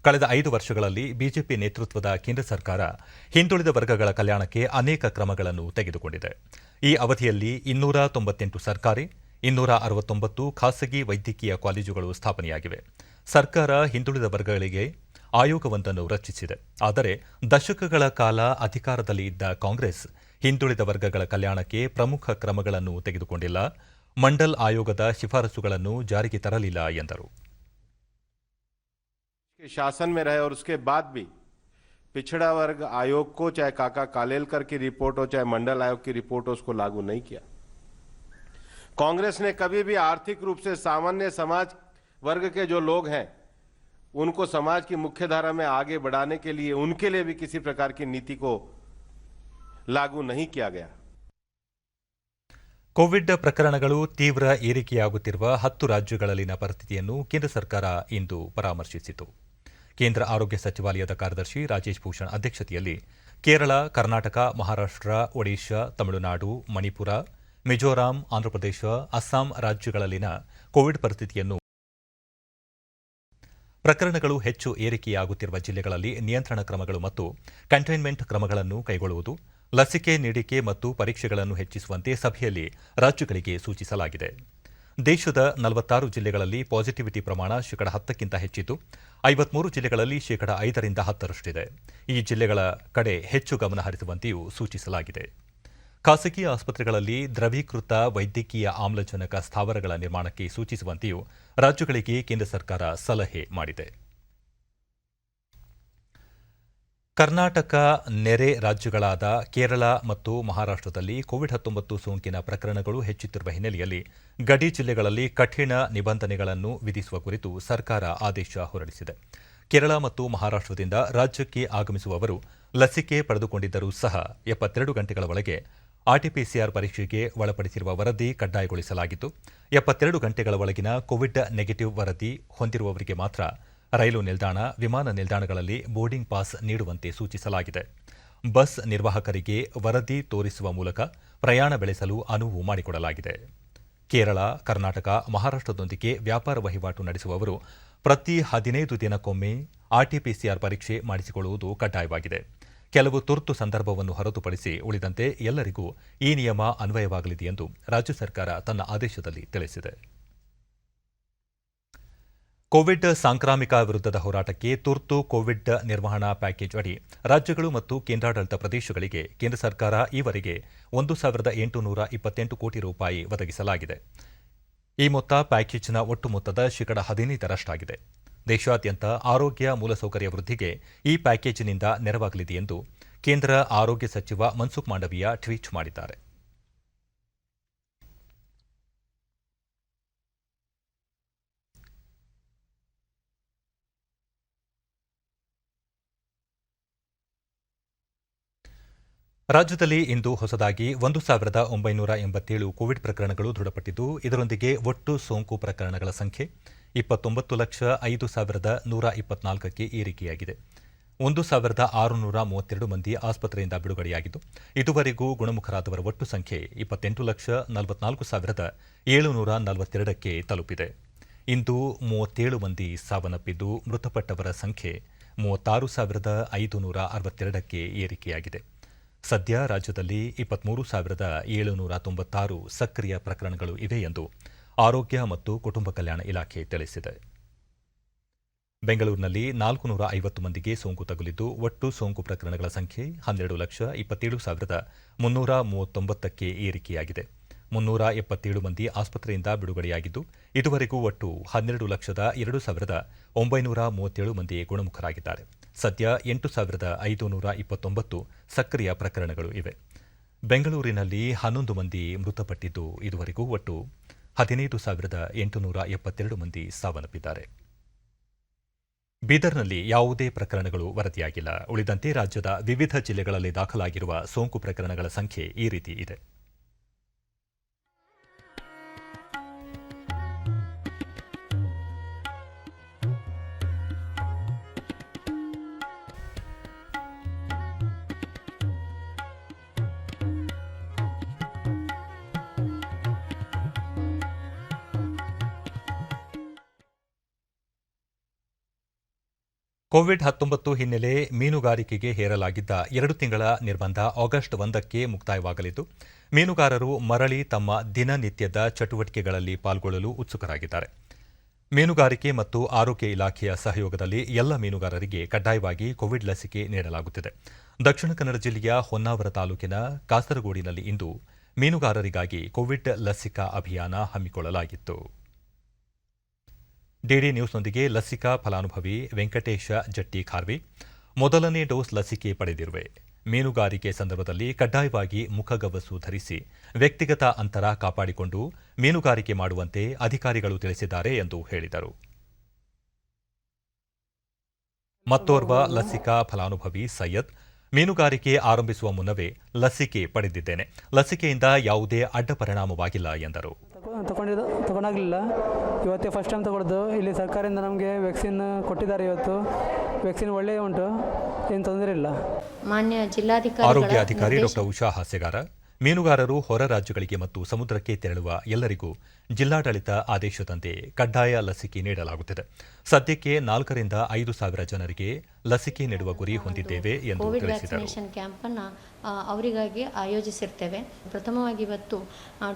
ಕಳೆದ 5 ವರ್ಷಗಳಲ್ಲಿ ಬಿಜೆಪಿ ನೇತೃತ್ವದ ಕೇಂದ್ರ ಸರ್ಕಾರ ಹಿಂದುಳಿದ ವರ್ಗಗಳ ಕಲ್ಯಾಣಕ್ಕೆ ಅನೇಕ ಕ್ರಮಗಳನ್ನು ತೆಗೆದುಕೊಂಡಿದೆ. ಈ ಅವಧಿಯಲ್ಲಿ 298 ಸರ್ಕಾರಿ, 269 ಖಾಸಗಿ ವೈದ್ಯಕೀಯ ಕಾಲೇಜುಗಳು ಸ್ಥಾಪನೆಯಾಗಿವೆ. ಸರ್ಕಾರ ಹಿಂದುಳಿದ ವರ್ಗಗಳಿಗೆ ಆಯೋಗವೊಂದನ್ನು ರಚಿಸಿದೆ. ಆದರೆ ದಶಕಗಳ ಕಾಲ ಅಧಿಕಾರದಲ್ಲಿ ಇದ್ದ ಕಾಂಗ್ರೆಸ್ ಹಿಂದುಳಿದ ವರ್ಗಗಳ ಕಲ್ಯಾಣಕ್ಕೆ ಪ್ರಮುಖ ಕ್ರಮಗಳನ್ನು ತೆಗೆದುಕೊಂಡಿಲ್ಲ, ಮಂಡಲ್ ಆಯೋಗದ ಶಿಫಾರಸುಗಳನ್ನು ಜಾರಿಗೆ ತರಲಿಲ್ಲ ಎಂದರು. शासन में रहे और उसके बाद भी पिछड़ा वर्ग आयोग को, चाहे काका कालेलकर की रिपोर्ट हो, चाहे मंडल आयोग की रिपोर्ट हो, उसको लागू नहीं किया. कांग्रेस ने कभी भी आर्थिक रूप से सामान्य समाज वर्ग के जो लोग हैं उनको समाज की मुख्यधारा में आगे बढ़ाने के लिए उनके लिए भी किसी प्रकार की नीति को लागू नहीं किया गया. ಕೋವಿಡ್ ಪ್ರಕರಣಗಳು ತೀವ್ರ ಏರಿಕೆಯಾಗುತ್ತಿರುವ 10 ರಾಜ್ಯಗಳಲ್ಲಿನ ಪರಿಸ್ಥಿತಿಯನ್ನು ಕೇಂದ್ರ ಸರ್ಕಾರ ಇಂದು ಪರಾಮರ್ಶಿಸಿತು. ಕೇಂದ್ರ ಆರೋಗ್ಯ ಸಚಿವಾಲಯದ ಕಾರ್ಯದರ್ಶಿ ರಾಜೇಶ್ ಭೂಷಣ್ ಅಧ್ಯಕ್ಷತೆಯಲ್ಲಿ ಕೇರಳ, ಕರ್ನಾಟಕ, ಮಹಾರಾಷ್ಟ್ರ, ಒಡಿಶಾ, ತಮಿಳುನಾಡು, ಮಣಿಪುರ, ಮಿಜೋರಾಂ, ಆಂಧ್ರಪ್ರದೇಶ, ಅಸ್ಸಾಂ ರಾಜ್ಯಗಳಲ್ಲಿನ ಕೋವಿಡ್ ಪರಿಸ್ಥಿತಿಯನ್ನು ಪ್ರಕರಣಗಳು ಹೆಚ್ಚು ಏರಿಕೆಯಾಗುತ್ತಿರುವ ಜಿಲ್ಲೆಗಳಲ್ಲಿ ನಿಯಂತ್ರಣ ಕ್ರಮಗಳು ಮತ್ತು ಕಂಟೈನ್ಮೆಂಟ್ ಕ್ರಮಗಳನ್ನು ಕೈಗೊಳ್ಳುವುದು, ಲಸಿಕೆ ನೀಡಿಕೆ ಮತ್ತು ಪರೀಕ್ಷೆಗಳನ್ನು ಹೆಚ್ಚಿಸುವಂತೆ ಸಭೆಯಲ್ಲಿ ರಾಜ್ಯಗಳಿಗೆ ಸೂಚಿಸಲಾಗಿದೆ. ದೇಶದ 46 ಜಿಲ್ಲೆಗಳಲ್ಲಿ ಪಾಸಿಟಿವಿಟಿ ಪ್ರಮಾಣ ಶೇಕಡಾ 10ಕ್ಕಿಂತ ಹೆಚ್ಚಿದ್ದು, 53 ಜಿಲ್ಲೆಗಳಲ್ಲಿ ಶೇಕಡಾ 5ರಿಂದ 10ರಷ್ಟಿದೆ. ಈ ಜಿಲ್ಲೆಗಳ ಕಡೆ ಹೆಚ್ಚು ಗಮನ ಹರಿಸುವಂತೆಯೂ ಸೂಚಿಸಲಾಗಿದೆ. ಖಾಸಗಿ ಆಸ್ಪತ್ರೆಗಳಲ್ಲಿ ದ್ರವೀಕೃತ ವೈದ್ಯಕೀಯ ಆಮ್ಲಜನಕ ಸ್ಥಾವರಗಳ ನಿರ್ಮಾಣಕ್ಕೆ ಸೂಚಿಸುವಂತೆಯೂ ರಾಜ್ಯಗಳಿಗೆ ಕೇಂದ್ರ ಸರ್ಕಾರ ಸಲಹೆ ಮಾಡಿದೆ. ಕರ್ನಾಟಕ ನೆರೆ ರಾಜ್ಯಗಳಾದ ಕೇರಳ ಮತ್ತು ಮಹಾರಾಷ್ಟ್ರದಲ್ಲಿ ಕೋವಿಡ್-19 ಸೋಂಕಿನ ಪ್ರಕರಣಗಳು ಹೆಚ್ಚುತ್ತಿರುವ ಹಿನ್ನೆಲೆಯಲ್ಲಿ ಗಡಿ ಜಿಲ್ಲೆಗಳಲ್ಲಿ ಕಠಿಣ ನಿಬಂಧನೆಗಳನ್ನು ವಿಧಿಸುವ ಕುರಿತು ಸರ್ಕಾರ ಆದೇಶ ಹೊರಡಿಸಿದೆ. ಕೇರಳ ಮತ್ತು ಮಹಾರಾಷ್ಟ್ರದಿಂದ ರಾಜ್ಯಕ್ಕೆ ಆಗಮಿಸುವವರು ಲಸಿಕೆ ಪಡೆದುಕೊಂಡಿದ್ದರೂ ಸಹ 72 ಗಂಟೆಗಳ ಒಳಗೆ ಆರ್ಟಿಪಿಸಿಆರ್ ಪರೀಕ್ಷೆಗೆ ಒಳಪಡಿಸಿರುವ ವರದಿ ಕಡ್ಡಾಯಗೊಳಿಸಲಾಗಿದ್ದು, 72 ಗಂಟೆಗಳ ಒಳಗಿನ ಕೋವಿಡ್ ನೆಗೆಟಿವ್ ವರದಿ ಹೊಂದಿರುವವರಿಗೆ ಮಾತ್ರ ರೈಲು ನಿಲ್ದಾಣ, ವಿಮಾನ ನಿಲ್ದಾಣಗಳಲ್ಲಿ ಬೋರ್ಡಿಂಗ್ ಪಾಸ್ ನೀಡುವಂತೆ ಸೂಚಿಸಲಾಗಿದೆ. ಬಸ್ ನಿರ್ವಾಹಕರಿಗೆ ವರದಿ ತೋರಿಸುವ ಮೂಲಕ ಪ್ರಯಾಣ ಬೆಳೆಸಲು ಅನುವು ಮಾಡಿಕೊಡಲಾಗಿದೆ. ಕೇರಳ, ಕರ್ನಾಟಕ, ಮಹಾರಾಷ್ಟ್ರದೊಂದಿಗೆ ವ್ಯಾಪಾರ ವಹಿವಾಟು ನಡೆಸುವವರು ಪ್ರತಿ 15 ದಿನಕ್ಕೊಮ್ಮೆ ಆರ್ಟಿಪಿಸಿಆರ್ ಪರೀಕ್ಷೆ ಮಾಡಿಸಿಕೊಳ್ಳುವುದು ಕಡ್ಡಾಯವಾಗಿದೆ. ಕೆಲವು ತುರ್ತು ಸಂದರ್ಭವನ್ನು ಹೊರತುಪಡಿಸಿ ಉಳಿದಂತೆ ಎಲ್ಲರಿಗೂ ಈ ನಿಯಮ ಅನ್ವಯವಾಗಲಿದೆ ಎಂದು ರಾಜ್ಯ ಸರ್ಕಾರ ತನ್ನ ಆದೇಶದಲ್ಲಿ ತಿಳಿಸಿದೆ. ಕೋವಿಡ್ ಸಾಂಕ್ರಾಮಿಕ ವಿರುದ್ಧದ ಹೋರಾಟಕ್ಕೆ ತುರ್ತು ಕೋವಿಡ್ ನಿರ್ವಹಣಾ ಪ್ಯಾಕೇಜ್ ಅಡಿ ರಾಜ್ಯಗಳು ಮತ್ತು ಕೇಂದ್ರಾಡಳಿತ ಪ್ರದೇಶಗಳಿಗೆ ಕೇಂದ್ರ ಸರ್ಕಾರ ಈವರೆಗೆ 1,828 ಕೋಟಿ ರೂಪಾಯಿ ಒದಗಿಸಲಾಗಿದೆ. ಈ ಮೊತ್ತ ಪ್ಯಾಕೇಜ್ನ ಒಟ್ಟು ಮೊತ್ತದ 15%ರಷ್ಟಾಗಿದೆ. ದೇಶಾದ್ಯಂತ ಆರೋಗ್ಯ ಮೂಲಸೌಕರ್ಯ ವೃದ್ಧಿಗೆ ಈ ಪ್ಯಾಕೇಜ್ನಿಂದ ನೆರವಾಗಲಿದೆ ಎಂದು ಕೇಂದ್ರ ಆರೋಗ್ಯ ಸಚಿವ ಮನ್ಸುಖ್ ಮಾಂಡವೀಯ ಟ್ವೀಟ್ ಮಾಡಿದ್ದಾರೆ. ರಾಜ್ಯದಲ್ಲಿ ಇಂದು ಹೊಸದಾಗಿ 1,987 ಕೋವಿಡ್ ಪ್ರಕರಣಗಳು ದೃಢಪಟ್ಟಿದ್ದು, ಇದರೊಂದಿಗೆ ಒಟ್ಟು ಸೋಂಕು ಪ್ರಕರಣಗಳ ಸಂಖ್ಯೆ 29,05,124ಕ್ಕೆ ಏರಿಕೆಯಾಗಿದೆ. 1,632 ಮಂದಿ ಆಸ್ಪತ್ರೆಯಿಂದ ಬಿಡುಗಡೆಯಾಗಿದ್ದು, ಇದುವರೆಗೂ ಗುಣಮುಖರಾದವರ ಒಟ್ಟು ಸಂಖ್ಯೆ 28,44,742ಕ್ಕೆ ತಲುಪಿದೆ. ಇಂದು 37 ಮಂದಿ ಸಾವನ್ನಪ್ಪಿದ್ದು, ಮೃತಪಟ್ಟವರ ಸಂಖ್ಯೆ 36,562ಕ್ಕೆ ಏರಿಕೆಯಾಗಿದೆ. ಸದ್ಯ ರಾಜ್ಯದಲ್ಲಿ 23,796 ಸಕ್ರಿಯ ಪ್ರಕರಣಗಳು ಇವೆ ಎಂದು ಆರೋಗ್ಯ ಮತ್ತು ಕುಟುಂಬ ಕಲ್ಯಾಣ ಇಲಾಖೆ ತಿಳಿಸಿದೆ. ಬೆಂಗಳೂರಿನಲ್ಲಿ 450 ಮಂದಿಗೆ ಸೋಂಕು ತಗುಲಿದ್ದು, ಒಟ್ಟು ಸೋಂಕು ಪ್ರಕರಣಗಳ ಸಂಖ್ಯೆ 12,27,339ಕ್ಕೆ ಏರಿಕೆಯಾಗಿದೆ. 377 ಮಂದಿ ಆಸ್ಪತ್ರೆಯಿಂದ ಬಿಡುಗಡೆಯಾಗಿದ್ದು, ಇದುವರೆಗೂ ಒಟ್ಟು 12,02,937 ಮಂದಿ ಗುಣಮುಖರಾಗಿದ್ದಾರೆ. ಸದ್ಯ 8,529 ಸಕ್ರಿಯ ಪ್ರಕರಣಗಳು ಇವೆ. ಬೆಂಗಳೂರಿನಲ್ಲಿ 11 ಮಂದಿ ಮೃತಪಟ್ಟಿದ್ದು, ಇದುವರೆಗೂ ಒಟ್ಟು 15,872 ಮಂದಿ ಸಾವನ್ನಪ್ಪಿದ್ದಾರೆ. ಬೀದರ್ನಲ್ಲಿ ಯಾವುದೇ ಪ್ರಕರಣಗಳು ವರದಿಯಾಗಿಲ್ಲ. ಉಳಿದಂತೆ ರಾಜ್ಯದ ವಿವಿಧ ಜಿಲ್ಲೆಗಳಲ್ಲಿ ದಾಖಲಾಗಿರುವ ಸೋಂಕು ಪ್ರಕರಣಗಳ ಸಂಖ್ಯೆ ಈ ರೀತಿ ಇದೆ. ಕೋವಿಡ್-19 ಹಿನ್ನೆಲೆ ಮೀನುಗಾರಿಕೆಗೆ ಹೇರಲಾಗಿದ್ದ 2 ತಿಂಗಳ ನಿರ್ಬಂಧ ಆಗಸ್ಟ್ 1ಕ್ಕೆ ಮುಕ್ತಾಯವಾಗಲಿದ್ದು, ಮೀನುಗಾರರು ಮರಳಿ ತಮ್ಮ ದಿನನಿತ್ಯದ ಚಟುವಟಿಕೆಗಳಲ್ಲಿ ಪಾಲ್ಗೊಳ್ಳಲು ಉತ್ಸುಕರಾಗಿದ್ದಾರೆ. ಮೀನುಗಾರಿಕೆ ಮತ್ತು ಆರೋಗ್ಯ ಇಲಾಖೆಯ ಸಹಯೋಗದಲ್ಲಿ ಎಲ್ಲ ಮೀನುಗಾರರಿಗೆ ಕಡ್ಡಾಯವಾಗಿ ಕೋವಿಡ್ ಲಸಿಕೆ ನೀಡಲಾಗುತ್ತಿದೆ. ದಕ್ಷಿಣ ಕನ್ನಡ ಜಿಲ್ಲೆಯ ಹೊನ್ನಾವರ ತಾಲೂಕಿನ ಕಾಸರಗೋಡಿನಲ್ಲಿ ಇಂದು ಮೀನುಗಾರರಿಗಾಗಿ ಕೋವಿಡ್ ಲಸಿಕಾ ಅಭಿಯಾನ ಹಮ್ಮಿಕೊಳ್ಳಲಾಗಿತ್ತು. ಡಿಡಿ ನ್ಯೂಸ್ನೊಂದಿಗೆ ಲಸಿಕಾ ಫಲಾನುಭವಿ ವೆಂಕಟೇಶ ಜಟ್ಟಿ ಖಾರ್ವಿ, ಮೊದಲನೇ ಡೋಸ್ ಲಸಿಕೆ ಪಡೆದಿರುವೆ. ಮೀನುಗಾರಿಕೆ ಸಂದರ್ಭದಲ್ಲಿ ಕಡ್ಡಾಯವಾಗಿ ಮುಖಗವಸು ಧರಿಸಿ ವ್ಯಕ್ತಿಗತ ಅಂತರ ಕಾಪಾಡಿಕೊಂಡು ಮೀನುಗಾರಿಕೆ ಮಾಡುವಂತೆ ಅಧಿಕಾರಿಗಳು ತಿಳಿಸಿದ್ದಾರೆ ಎಂದು ಹೇಳಿದರು. ಮತ್ತೋರ್ವ ಲಸಿಕಾ ಫಲಾನುಭವಿ ಸೈಯದ್, ಮೀನುಗಾರಿಕೆ ಆರಂಭಿಸುವ ಮುನ್ನವೇ ಲಸಿಕೆ ಪಡೆದಿದ್ದೇನೆ. ಲಸಿಕೆಯಿಂದ ಯಾವುದೇ ಅಡ್ಡ ಪರಿಣಾಮವಾಗಿಲ್ಲ ಎಂದರು. ತಗೊಂಡಾಗಲಿಲ್ಲ, ಇವತ್ತೇ ಫಸ್ಟ್ ಟೈಮ್ ತಗೊಳ್ಳೋದು. ಇಲ್ಲಿ ಸರ್ಕಾರದಿಂದ ನಮಗೆ ವ್ಯಾಕ್ಸಿನ್ ಕೊಟ್ಟಿದ್ದಾರೆ. ಇವತ್ತು ವ್ಯಾಕ್ಸಿನ್ ಒಳ್ಳೆಯ ಉಂಟು, ಏನು ತೊಂದರೆ ಇಲ್ಲ. ಮಾನ್ಯ ಜಿಲ್ಲಾಧಿಕಾರಿ ಆರೋಗ್ಯ ಅಧಿಕಾರಿ ಡಾ. ಉಷಾ ಹಾಸ್ಯಗಾರ, ಮೀನುಗಾರರು ಹೊರ ರಾಜ್ಯಗಳಿಗೆ ಮತ್ತು ಸಮುದ್ರಕ್ಕೆ ತೆರಳುವ ಎಲ್ಲರಿಗೂ ಜಿಲ್ಲಾಡಳಿತ ಆದೇಶದಂತೆ ಕಡ್ಡಾಯ ಲಸಿಕೆ ನೀಡಲಾಗುತ್ತಿದೆ. ಸದ್ಯಕ್ಕೆ 4,000 ರಿಂದ 5,000 ಜನರಿಗೆ ಲಸಿಕೆ ನೀಡುವ ಗುರಿ ಹೊಂದಿದ್ದೇವೆ ಎಂದು ಕೋವಿಡ್ ತಿಳಿಸಿದರು. ವ್ಯಾಕ್ಸಿನೇಷನ್ ಕ್ಯಾಂಪನ್ನು ಅವರಿಗಾಗಿ ಆಯೋಜಿಸಿರ್ತೇವೆ. ಪ್ರಥಮವಾಗಿ ಇವತ್ತು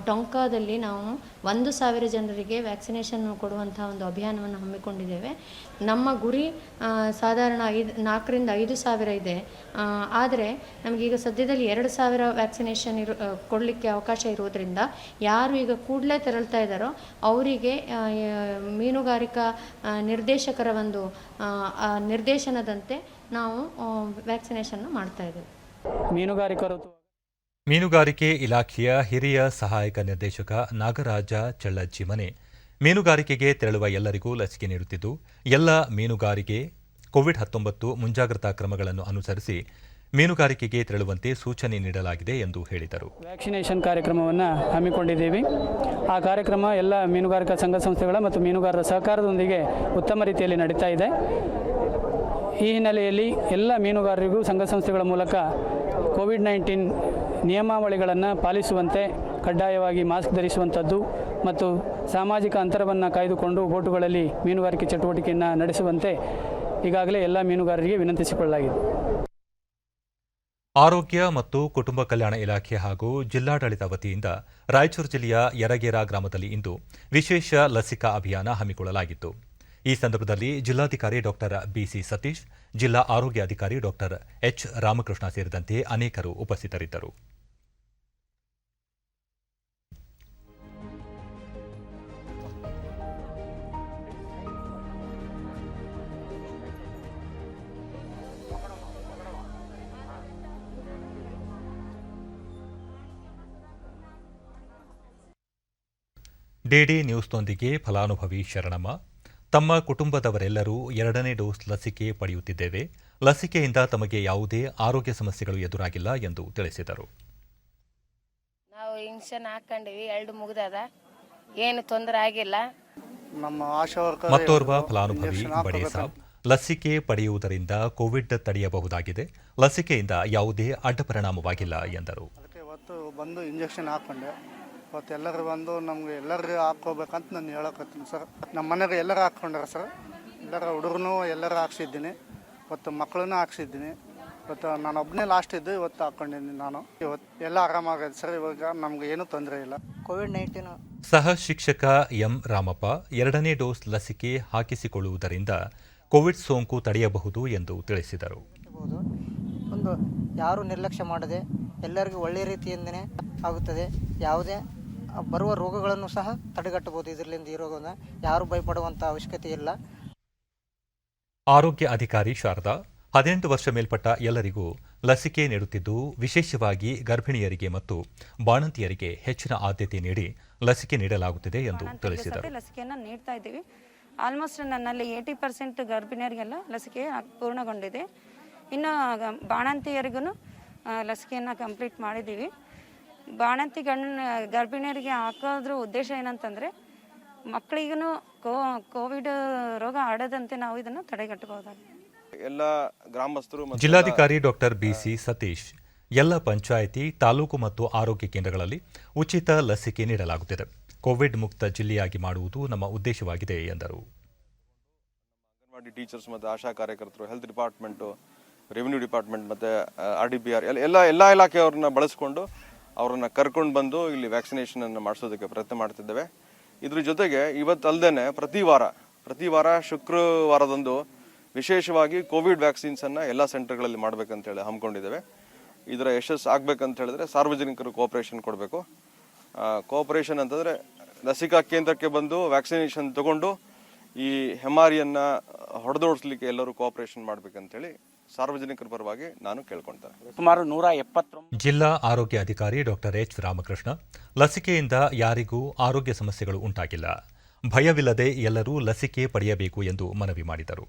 ಟೊಂಕಾದಲ್ಲಿ ನಾವು 1,000 ಜನರಿಗೆ ವ್ಯಾಕ್ಸಿನೇಷನ್ ಕೊಡುವಂತಹ ಒಂದು ಅಭಿಯಾನವನ್ನು ಹಮ್ಮಿಕೊಂಡಿದ್ದೇವೆ. ನಮ್ಮ ಗುರಿ ಸಾಧಾರಣ 4,000 ರಿಂದ 5,000 ಇದೆ. ಆದರೆ ನಮಗೀಗ ಸದ್ಯದಲ್ಲಿ 2,000 ವ್ಯಾಕ್ಸಿನೇಷನ್ ಕೊಡಲಿಕ್ಕೆ ಅವಕಾಶ ಇರುವುದರಿಂದ ಯಾರು ಈಗ ಕೂಡಲೇ ತೆರಳ್ತಾ ಇದ್ದಾರೋ ಅವರಿಗೆ ಮೀನುಗಾರಿಕಾ ನಿರ್ದೇಶಕರ ಒಂದು ನಿರ್ದೇಶನದಂತೆ ನಾವು ವ್ಯಾಕ್ಸಿನೇಷನ್ ಮಾಡ್ತಾ ಇದ್ದೇವೆ. ಮೀನುಗಾರಿಕೆ ಇಲಾಖೆಯ ಹಿರಿಯ ಸಹಾಯಕ ನಿರ್ದೇಶಕ ನಾಗರಾಜ ಚಳ್ಳಜ್ಜಿ ಮನೆ, ಮೀನುಗಾರಿಕೆಗೆ ತೆರಳುವ ಎಲ್ಲರಿಗೂ ಲಸಿಕೆ ನೀಡುತ್ತಿದ್ದು, ಎಲ್ಲ ಮೀನುಗಾರಿಗೆ ಕೋವಿಡ್-19 ಮುಂಜಾಗ್ರತಾ ಕ್ರಮಗಳನ್ನು ಅನುಸರಿಸಿ ಮೀನುಗಾರಿಕೆಗೆ ತೆರಳುವಂತೆ ಸೂಚನೆ ನೀಡಲಾಗಿದೆ ಎಂದು ಹೇಳಿದರು. ವ್ಯಾಕ್ಸಿನೇಷನ್ ಕಾರ್ಯಕ್ರಮವನ್ನು ಹಮ್ಮಿಕೊಂಡಿದ್ದೀವಿ. ಆ ಕಾರ್ಯಕ್ರಮ ಎಲ್ಲ ಮೀನುಗಾರಿಕಾ ಸಂಘ ಸಂಸ್ಥೆಗಳ ಮತ್ತು ಮೀನುಗಾರರ ಸಹಕಾರದೊಂದಿಗೆ ಉತ್ತಮ ರೀತಿಯಲ್ಲಿ ನಡೀತಾ ಇದೆ. ಈ ಹಿನ್ನೆಲೆಯಲ್ಲಿ ಎಲ್ಲ ಮೀನುಗಾರರಿಗೂ ಸಂಘ ಸಂಸ್ಥೆಗಳ ಮೂಲಕ ಕೋವಿಡ್-19 ನಿಯಮಾವಳಿಗಳನ್ನು ಪಾಲಿಸುವಂತೆ ಕಡ್ಡಾಯವಾಗಿ ಮಾಸ್ಕ್ ಧರಿಸುವಂಥದ್ದು ಮತ್ತು ಸಾಮಾಜಿಕ ಅಂತರವನ್ನು ಕಾಯ್ದುಕೊಂಡು ಬೋಟುಗಳಲ್ಲಿ ಮೀನುಗಾರಿಕೆ ಚಟುವಟಿಕೆಯನ್ನು ನಡೆಸುವಂತೆ ಈಗಾಗಲೇ ಎಲ್ಲ ಮೀನುಗಾರರಿಗೆ ವಿನಂತಿಸಿಕೊಳ್ಳಲಾಗಿದೆ. ಆರೋಗ್ಯ ಮತ್ತು ಕುಟುಂಬ ಕಲ್ಯಾಣ ಇಲಾಖೆ ಹಾಗೂ ಜಿಲ್ಲಾಡಳಿತ ವತಿಯಿಂದ ರಾಯಚೂರು ಜಿಲ್ಲೆಯ ಯರಗೇರ ಗ್ರಾಮದಲ್ಲಿ ಇಂದು ವಿಶೇಷ ಲಸಿಕಾ ಅಭಿಯಾನ ಹಮ್ಮಿಕೊಳ್ಳಲಾಗಿತ್ತು. ಈ ಸಂದರ್ಭದಲ್ಲಿ ಜಿಲ್ಲಾಧಿಕಾರಿ ಡಾಕ್ಟರ್ ಬಿಸಿ ಸತೀಶ್, ಜಿಲ್ಲಾ ಆರೋಗ್ಯ ಅಧಿಕಾರಿ ಡಾಕ್ಟರ್ ಎಚ್ ರಾಮಕೃಷ್ಣ ಸೇರಿದಂತೆ ಅನೇಕರು ಉಪಸ್ಥಿತರಿದ್ದರು. ಡಿಡಿ ನ್ಯೂಸ್ನೊಂದಿಗೆ ಫಲಾನುಭವಿ ಶರಣಮ್ಮ, ತಮ್ಮ ಕುಟುಂಬದವರೆಲ್ಲರೂ 2ನೇ ಡೋಸ್ ಲಸಿಕೆ ಪಡೆಯುತ್ತಿದ್ದೇವೆ. ಲಸಿಕೆಯಿಂದ ತಮಗೆ ಯಾವುದೇ ಆರೋಗ್ಯ ಸಮಸ್ಯೆಗಳು ಎದುರಾಗಿಲ್ಲ ಎಂದು ತಿಳಿಸಿದರು. ನಾವು ಇಂಜೆಕ್ಷನ್ ಹಾಕೊಂಡಿವಿ, 2 ಮುಗ್ದದ, ಏನು ತೊಂದರೆ ಆಗಿಲ್ಲ. ನಮ್ಮ ಆಶಾ ವರ್ಕರ್ ಮತ್ತೋರ್ವ ಫಲಾನುಭವಿ ಬಡೇ ಸಾಬ್, ಲಸಿಕೆ ಪಡೆಯುವುದರಿಂದ ಕೋವಿಡ್ ತಡೆಯಬಹುದಾಗಿದೆ. ಲಸಿಕೆಯಿಂದ ಯಾವುದೇ ಅಡ್ಡ ಪರಿಣಾಮವಾಗಿಲ್ಲ ಎಂದರು. ಅದಕ್ಕೆ ಇವತ್ತು ಬಂದು ಇಂಜೆಕ್ಷನ್ ಹಾಕೊಂಡೆ. ಇವತ್ತು ಎಲ್ಲರೂ ಬಂದು ನಮ್ಗೆ ಎಲ್ಲರಿಗೂ ಹಾಕ್ಕೋಬೇಕಂತ ನಾನು ಹೇಳಕತ್ತೀನಿ ಸರ್. ನಮ್ಮ ಮನೆಗೆ ಎಲ್ಲರೂ ಹಾಕ್ಕೊಂಡ್ರೆ ಸರ್, ಎಲ್ಲರ ಹುಡುಗರು ಎಲ್ಲರೂ ಹಾಕ್ಸಿದ್ದೀನಿ. ಇವತ್ತು ಮಕ್ಕಳನ್ನೂ ಹಾಕ್ಸಿದ್ದೀನಿ. ಇವತ್ತು ನಾನು ಒಬ್ಬನೇ ಲಾಸ್ಟ್ ಇದ್ದು ಇವತ್ತು ಹಾಕ್ಕೊಂಡಿದ್ದೀನಿ ನಾನು. ಇವತ್ತು ಎಲ್ಲ ಆರಾಮಾಗಿದೆ ಸರ್. ಇವಾಗ ನಮ್ಗೆ ಏನೂ ತೊಂದರೆ ಇಲ್ಲ. ಕೋವಿಡ್-19 ಸಹ ಶಿಕ್ಷಕ ಎಂ ರಾಮಪ್ಪ, 2ನೇ ಡೋಸ್ ಲಸಿಕೆ ಹಾಕಿಸಿಕೊಳ್ಳುವುದರಿಂದ ಕೋವಿಡ್ ಸೋಂಕು ತಡೆಯಬಹುದು ಎಂದು ತಿಳಿಸಿದರು. ಒಂದು ಯಾರು ನಿರ್ಲಕ್ಷ್ಯ ಮಾಡದೆ ಎಲ್ಲರಿಗೂ ಒಳ್ಳೆಯ ರೀತಿಯಿಂದನೇ ಆಗುತ್ತದೆ. ಯಾವುದೇ ಬರುವ ರೋಗಗಳನ್ನು ಸಹ ತಡೆಗಟ್ಟಬಹುದು. ಇದರಿಂದ ಈ ರೋಗವನ್ನು ಯಾರು ಭಯಪಡುವಂಥ ಅವಶ್ಯಕತೆ ಇಲ್ಲ. ಆರೋಗ್ಯ ಅಧಿಕಾರಿ ಶಾರದಾ, 18 ವರ್ಷ ಮೇಲ್ಪಟ್ಟ ಎಲ್ಲರಿಗೂ ಲಸಿಕೆ ನೀಡುತ್ತಿದ್ದು, ವಿಶೇಷವಾಗಿ ಗರ್ಭಿಣಿಯರಿಗೆ ಮತ್ತು ಬಾಣಂತಿಯರಿಗೆ ಹೆಚ್ಚಿನ ಆದ್ಯತೆ ನೀಡಿ ಲಸಿಕೆ ನೀಡಲಾಗುತ್ತಿದೆ ಎಂದು ತಿಳಿಸಿದರು. ಲಸಿಕೆಯನ್ನು ನೀಡ್ತಾ ಇದ್ದೀವಿ. ಆಲ್ಮೋಸ್ಟ್ ನನ್ನಲ್ಲಿ 80% ಗರ್ಭಿಣಿಯರಿಗೆಲ್ಲ ಲಸಿಕೆ ಪೂರ್ಣಗೊಂಡಿದೆ. ಇನ್ನು ಬಾಣಂತಿಯರಿಗೂ ಲಸಿಕೆಯನ್ನು ಕಂಪ್ಲೀಟ್ ಮಾಡಿದ್ದೀವಿ. ಬಾಣಂತಿ ಗರ್ಭಿಣಿಯರಿಗೆ ಹಾಕೋದ್ರ ಉದ್ದೇಶ ಏನಂತಂದರೆ ಮಕ್ಕಳಿಗೂ ಕೋವಿಡ್ ರೋಗ ಹರಡದಂತೆ ನಾವು ಇದನ್ನು ತಡೆಗಟ್ಟಬಹುದಾಗಿದೆ. ಎಲ್ಲ ಗ್ರಾಮಸ್ಥರು. ಜಿಲ್ಲಾಧಿಕಾರಿ ಡಾಕ್ಟರ್ ಬಿಸಿ ಸತೀಶ್, ಎಲ್ಲ ಪಂಚಾಯಿತಿ, ತಾಲೂಕು ಮತ್ತು ಆರೋಗ್ಯ ಕೇಂದ್ರಗಳಲ್ಲಿ ಉಚಿತ ಲಸಿಕೆ ನೀಡಲಾಗುತ್ತಿದೆ. ಕೋವಿಡ್ ಮುಕ್ತ ಜಿಲ್ಲೆಯಾಗಿ ಮಾಡುವುದು ನಮ್ಮ ಉದ್ದೇಶವಾಗಿದೆ ಎಂದರು. ಅಂಗನವಾಡಿ ಟೀಚರ್ಸ್ ಮತ್ತು ಆಶಾ ಕಾರ್ಯಕರ್ತರು, ಹೆಲ್ತ್ ಡಿಪಾರ್ಟ್ಮೆಂಟು, ರೆವಿನ್ಯೂ ಡಿಪಾರ್ಟ್ಮೆಂಟ್ ಮತ್ತು RDPR ಎಲ್ಲ ಇಲಾಖೆಯವ್ರನ್ನ ಬಳಸ್ಕೊಂಡು ಅವರನ್ನು ಕರ್ಕೊಂಡು ಬಂದು ಇಲ್ಲಿ ವ್ಯಾಕ್ಸಿನೇಷನನ್ನು ಮಾಡಿಸೋದಕ್ಕೆ ಪ್ರಯತ್ನ ಮಾಡ್ತಿದ್ದೇವೆ. ಇದ್ರ ಜೊತೆಗೆ ಇವತ್ತಲ್ಲದೆ ಪ್ರತಿ ವಾರ ಶುಕ್ರವಾರದಂದು ವಿಶೇಷವಾಗಿ ಕೋವಿಡ್ ವ್ಯಾಕ್ಸಿನ್ಸನ್ನು ಎಲ್ಲ ಸೆಂಟರ್ಗಳಲ್ಲಿ ಮಾಡಬೇಕಂತೇಳಿ ಹಮ್ಮಿಕೊಂಡಿದ್ದೇವೆ. ಇದರ ಯಶಸ್ಸು ಆಗಬೇಕಂತ ಹೇಳಿದ್ರೆ ಸಾರ್ವಜನಿಕರು ಕೋಆಪರೇಷನ್ ಕೊಡಬೇಕು. ಕೋಆಪರೇಷನ್ ಅಂತಂದರೆ ಲಸಿಕಾ ಕೇಂದ್ರಕ್ಕೆ ಬಂದು ವ್ಯಾಕ್ಸಿನೇಷನ್ ತಗೊಂಡು ಈ ಹೆಮಾರಿಯನ್ನು ಹೊಡೆದೋಡಿಸ್ಲಿಕ್ಕೆ ಎಲ್ಲರೂ ಕೋಆಪರೇಷನ್ ಮಾಡಬೇಕಂತೇಳಿ ಸಾರ್ವಜನಿಕರ ಪರವಾಗಿ ನಾನು ಕೇಳ್ಕೊಳ್ತೇನೆ. ಸುಮಾರು 170 ಜಿಲ್ಲಾ ಆರೋಗ್ಯ ಅಧಿಕಾರಿ ಡಾಕ್ಟರ್ ಎಚ್ ರಾಮಕೃಷ್ಣ, ಲಸಿಕೆಯಿಂದ ಯಾರಿಗೂ ಆರೋಗ್ಯ ಸಮಸ್ಯೆಗಳು ಉಂಟಾಗಿಲ್ಲ. ಭಯವಿಲ್ಲದೆ ಎಲ್ಲರೂ ಲಸಿಕೆ ಪಡೆಯಬೇಕು ಎಂದು ಮನವಿ ಮಾಡಿದರು.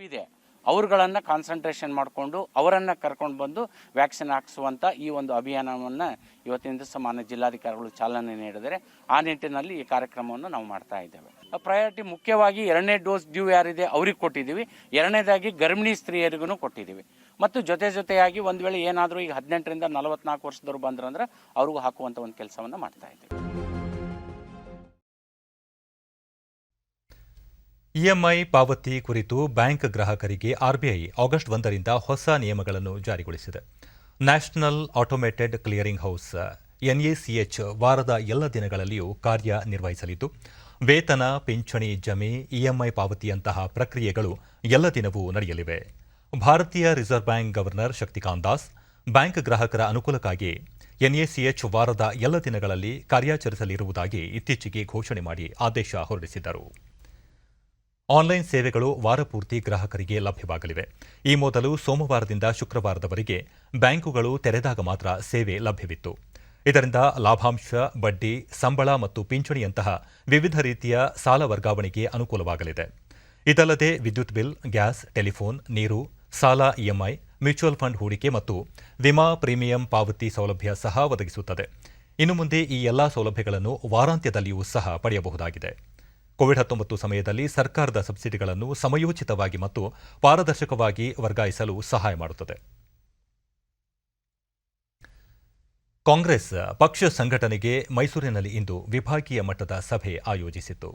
ಇದೆ, ಅವರುಗಳನ್ನು ಕಾನ್ಸಂಟ್ರೇಷನ್ ಮಾಡಿಕೊಂಡು ಅವರನ್ನು ಕರ್ಕೊಂಡು ಬಂದು ವ್ಯಾಕ್ಸಿನ್ ಹಾಕಿಸುವಂಥ ಈ ಒಂದು ಅಭಿಯಾನವನ್ನು ಇವತ್ತಿನ ದಿವಸ ಮಾನ್ಯ ಜಿಲ್ಲಾಧಿಕಾರಿಗಳು ಚಾಲನೆ ನೀಡಿದರೆ ಆ ನಿಟ್ಟಿನಲ್ಲಿ ಈ ಕಾರ್ಯಕ್ರಮವನ್ನು ನಾವು ಮಾಡ್ತಾ ಇದ್ದೇವೆ. ಪ್ರಯಾರಿಟಿ ಮುಖ್ಯವಾಗಿ 2ನೇ ಡೋಸ್ ಡ್ಯೂ ಯಾರಿದೆ ಅವ್ರಿಗೆ ಕೊಟ್ಟಿದ್ದೀವಿ. 2ನೇದಾಗಿ ಗರ್ಭಿಣಿ ಸ್ತ್ರೀಯರಿಗೂ ಕೊಟ್ಟಿದ್ದೀವಿ. ಮತ್ತು ಜೊತೆಯಾಗಿ ಒಂದು ವೇಳೆ ಏನಾದರೂ ಈಗ 18ರಿಂದ 44 ವರ್ಷದವರು ಬಂದ್ರಂದ್ರೆ ಅವ್ರಿಗೂ ಹಾಕುವಂಥ ಒಂದು ಕೆಲಸವನ್ನು ಮಾಡ್ತಾ ಇದ್ದೀವಿ. ಇಎಂಐ ಪಾವತಿ ಕುರಿತು ಬ್ಯಾಂಕ್ ಗ್ರಾಹಕರಿಗೆ ಆರ್ಬಿಐ ಆಗಸ್ಟ್ 1ರಿಂದ ಹೊಸ ನಿಯಮಗಳನ್ನು ಜಾರಿಗೊಳಿಸಿದೆ. National automated clearing house NACH ವಾರದ ಎಲ್ಲ ದಿನಗಳಲ್ಲಿಯೂ ಕಾರ್ಯನಿರ್ವಹಿಸಲಿದ್ದು, ವೇತನ, ಪಿಂಚಣಿ ಜಮೆ, ಇಎಂಐ ಪಾವತಿಯಂತಹ ಪ್ರಕ್ರಿಯೆಗಳು ಎಲ್ಲ ದಿನವೂ ನಡೆಯಲಿವೆ. ಭಾರತೀಯ reserve bank governor Shaktikanta Das bank ಗ್ರಾಹಕರ ಅನುಕೂಲಕ್ಕಾಗಿ NACH ವಾರದ ಎಲ್ಲ ದಿನಗಳಲ್ಲಿ ಕಾರ್ಯಾಚರಿಸಲಿರುವುದಾಗಿ ಇತ್ತೀಚೆಗೆ ಘೋಷಣೆ ಮಾಡಿ ಆದೇಶ ಹೊರಡಿಸಿದ್ದರು. ಆನ್ಲೈನ್ ಸೇವೆಗಳು ವಾರಪೂರ್ತಿ ಗ್ರಾಹಕರಿಗೆ ಲಭ್ಯವಾಗಲಿವೆ. ಈ ಮೊದಲು ಸೋಮವಾರದಿಂದ ಶುಕ್ರವಾರದವರೆಗೆ ಬ್ಯಾಂಕುಗಳು ತೆರೆದಾಗ ಮಾತ್ರ ಸೇವೆ ಲಭ್ಯವಿತ್ತು. ಇದರಿಂದ ಲಾಭಾಂಶ, ಬಡ್ಡಿ, ಸಂಬಳ ಮತ್ತು ಪಿಂಚಣಿಯಂತಹ ವಿವಿಧ ರೀತಿಯ ಸಾಲ ವರ್ಗಾವಣೆಗೆ ಅನುಕೂಲವಾಗಲಿದೆ. ಇದಲ್ಲದೆ ವಿದ್ಯುತ್ ಬಿಲ್, ಗ್ಯಾಸ್, ಟೆಲಿಫೋನ್, ನೀರು, ಸಾಲ ಇಎಂಐ, ಮ್ಯೂಚುವಲ್ ಫಂಡ್ ಹೂಡಿಕೆ ಮತ್ತು ವಿಮಾ ಪ್ರೀಮಿಯಂ ಪಾವತಿ ಸೌಲಭ್ಯ ಸಹ ಒದಗಿಸುತ್ತದೆ. ಇನ್ನು ಮುಂದೆ ಈ ಎಲ್ಲಾ ಸೌಲಭ್ಯಗಳನ್ನು ವಾರಾಂತ್ಯದಲ್ಲಿಯೂ ಸಹ ಪಡೆಯಬಹುದಾಗಿದೆ. ಕೋವಿಡ್-19 ಸಮಯದಲ್ಲಿ ಸರ್ಕಾರದ ಸಬ್ಸಿಡಿಗಳನ್ನು ಸಮಯೋಚಿತವಾಗಿ ಮತ್ತು ಪಾರದರ್ಶಕವಾಗಿ ವರ್ಗಾಯಿಸಲು ಸಹಾಯ ಮಾಡುತ್ತದೆ. ಕಾಂಗ್ರೆಸ್ ಪಕ್ಷ ಸಂಘಟನೆಗೆ ಮೈಸೂರಿನಲ್ಲಿ ಇಂದು ವಿಭಾಗೀಯ ಮಟ್ಟದ ಸಭೆ ಆಯೋಜಿಸಿತ್ತು.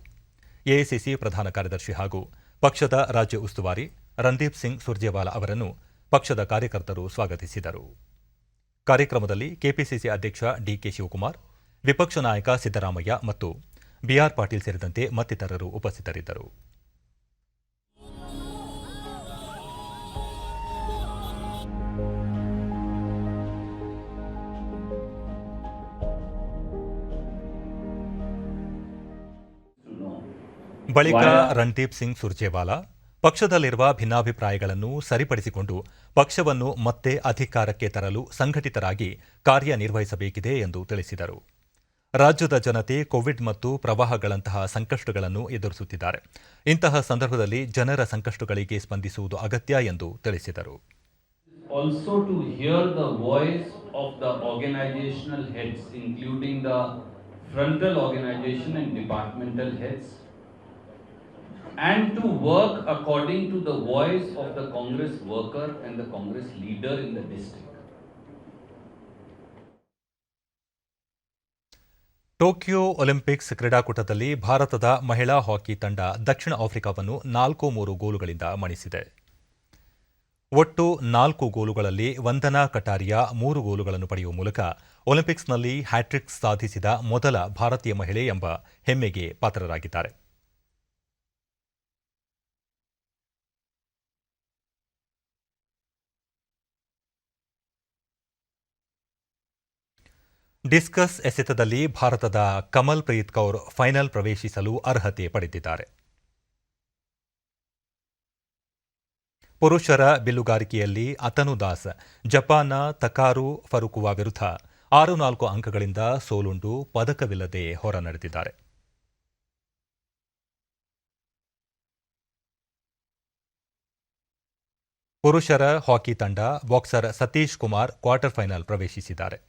ಎಐಸಿಸಿ ಪ್ರಧಾನ ಕಾರ್ಯದರ್ಶಿ ಹಾಗೂ ಪಕ್ಷದ ರಾಜ್ಯ ಉಸ್ತುವಾರಿ ರಣದೀಪ್ ಸಿಂಗ್ ಸುರ್ಜೇವಾಲಾ ಅವರನ್ನು ಪಕ್ಷದ ಕಾರ್ಯಕರ್ತರು ಸ್ವಾಗತಿಸಿದರು. ಕಾರ್ಯಕ್ರಮದಲ್ಲಿ ಕೆಪಿಸಿಸಿ ಅಧ್ಯಕ್ಷ ಡಿಕೆ ಶಿವಕುಮಾರ್, ವಿಪಕ್ಷ ನಾಯಕ ಸಿದ್ದರಾಮಯ್ಯ ಮತ್ತು ಬಿಆರ್ ಪಾಟೀಲ್ ಸೇರಿದಂತೆ ಮತ್ತಿತರರು ಉಪಸ್ಥಿತರಿದ್ದರು. ಬಳಿಕ ರಣದೀಪ್ ಸಿಂಗ್ ಸುರ್ಜೇವಾಲಾ ಪಕ್ಷದಲ್ಲಿರುವ ಭಿನ್ನಾಭಿಪ್ರಾಯಗಳನ್ನು ಸರಿಪಡಿಸಿಕೊಂಡು ಪಕ್ಷವನ್ನು ಮತ್ತೆ ಅಧಿಕಾರಕ್ಕೆ ತರಲು ಸಂಘಟಿತರಾಗಿ ಕಾರ್ಯನಿರ್ವಹಿಸಬೇಕಿದೆ ಎಂದು ತಿಳಿಸಿದರು. ರಾಜ್ಯದ ಜನತೆ ಕೋವಿಡ್ ಮತ್ತು ಪ್ರವಾಹಗಳಂತಹ ಸಂಕಷ್ಟಗಳನ್ನು ಎದುರಿಸುತ್ತಿದ್ದಾರೆ. ಇಂತಹ ಸಂದರ್ಭದಲ್ಲಿ ಜನರ ಸಂಕಷ್ಟಗಳಿಗೆ ಸ್ಪಂದಿಸುವುದು ಅಗತ್ಯ ಎಂದು ತಿಳಿಸಿದರು. Also to hear the voice of the organizational heads, including the frontal organization and departmental heads, and to work according to the voice of the Congress worker and the Congress leader in the district. Tokyo Olympics ಕ್ರೀಡಾಕೂಟದಲ್ಲಿ ಭಾರತದ ಮಹಿಳಾ ಹಾಕಿ ತಂಡ ದಕ್ಷಿಣ ಆಫ್ರಿಕಾವನ್ನು 4-3 ಗೋಲುಗಳಿಂದ ಮಣಿಸಿದೆ. ಒಟ್ಟು 4 ಗೋಲುಗಳಲ್ಲಿ ವಂದನಾ ಕಟಾರಿಯಾ 3 ಗೋಲುಗಳನ್ನು ಪಡೆಯುವ ಮೂಲಕ ಒಲಿಂಪಿಕ್ಸ್ನಲ್ಲಿ hat trick ಸಾಧಿಸಿದ ಮೊದಲ ಭಾರತೀಯ ಮಹಿಳೆ ಎಂಬ ಹೆಮ್ಮೆಗೆ ಪಾತ್ರರಾಗಿದ್ದಾರೆ. ಡಿಸ್ಕಸ್ ಎಸೆತದಲ್ಲಿ ಭಾರತದ ಕಮಲ್ ಪ್ರೀತ್ ಕೌರ್ ಫೈನಲ್ ಪ್ರವೇಶಿಸಲು ಅರ್ಹತೆ ಪಡೆದಿದ್ದಾರೆ. ಪುರುಷರ ಬಿಲ್ಲುಗಾರಿಕೆಯಲ್ಲಿ ಅತನು ದಾಸ್ ಜಪಾನ್ನ ತಕಾರು ಫರುಕುವಾ ವಿರುದ್ಧ 6-4 ಅಂಕಗಳಿಂದ ಸೋಲುಂಡು ಪದಕವಿಲ್ಲದೆ ಹೊರನಡೆದಿದ್ದಾರೆ. ಪುರುಷರ ಹಾಕಿ ತಂಡ boxer Satish Kumar quarter final ಪ್ರವೇಶಿಸಿದ್ದಾರೆ.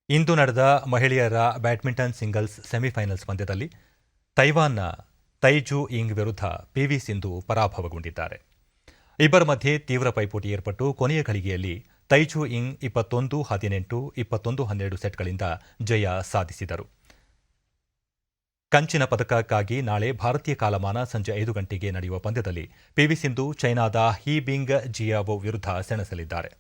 ಇಂದು ನಡೆದ ಮಹಿಳೆಯರ ಬ್ಯಾಡ್ಮಿಂಟನ್ ಸಿಂಗಲ್ಸ್ ಸೆಮಿಫೈನಲ್ಸ್ ಪಂದ್ಯದಲ್ಲಿ ತೈವಾನ್ನ ತೈಜು ಇಂಗ್ ವಿರುದ್ಧ ಪಿವಿ ಸಿಂಧು ಪರಾಭವಗೊಂಡಿದ್ದಾರೆ. ಇಬ್ಬರ ಮಧ್ಯೆ ತೀವ್ರ ಪೈಪೋಟಿ ಏರ್ಪಟ್ಟು ಕೊನೆಯ ಘಳಿಗೆಯಲ್ಲಿ ತೈಜು ಇಂಗ್ 21-18, 21-12 ಸೆಟ್ಗಳಿಂದ ಜಯ ಸಾಧಿಸಿದರು. ಕಂಚಿನ ಪದಕಕ್ಕಾಗಿ ನಾಳೆ ಭಾರತೀಯ ಕಾಲಮಾನ ಸಂಜೆ 5 ಗಂಟೆಗೆ ನಡೆಯುವ ಪಂದ್ಯದಲ್ಲಿ ಪಿವಿ ಸಿಂಧು ಚೈನಾದ ಹೀಬಿಂಗ್ ಜಿಯಾವೋ ವಿರುದ್ಧ ಸೆಣಸಲಿದ್ದಾರೆ.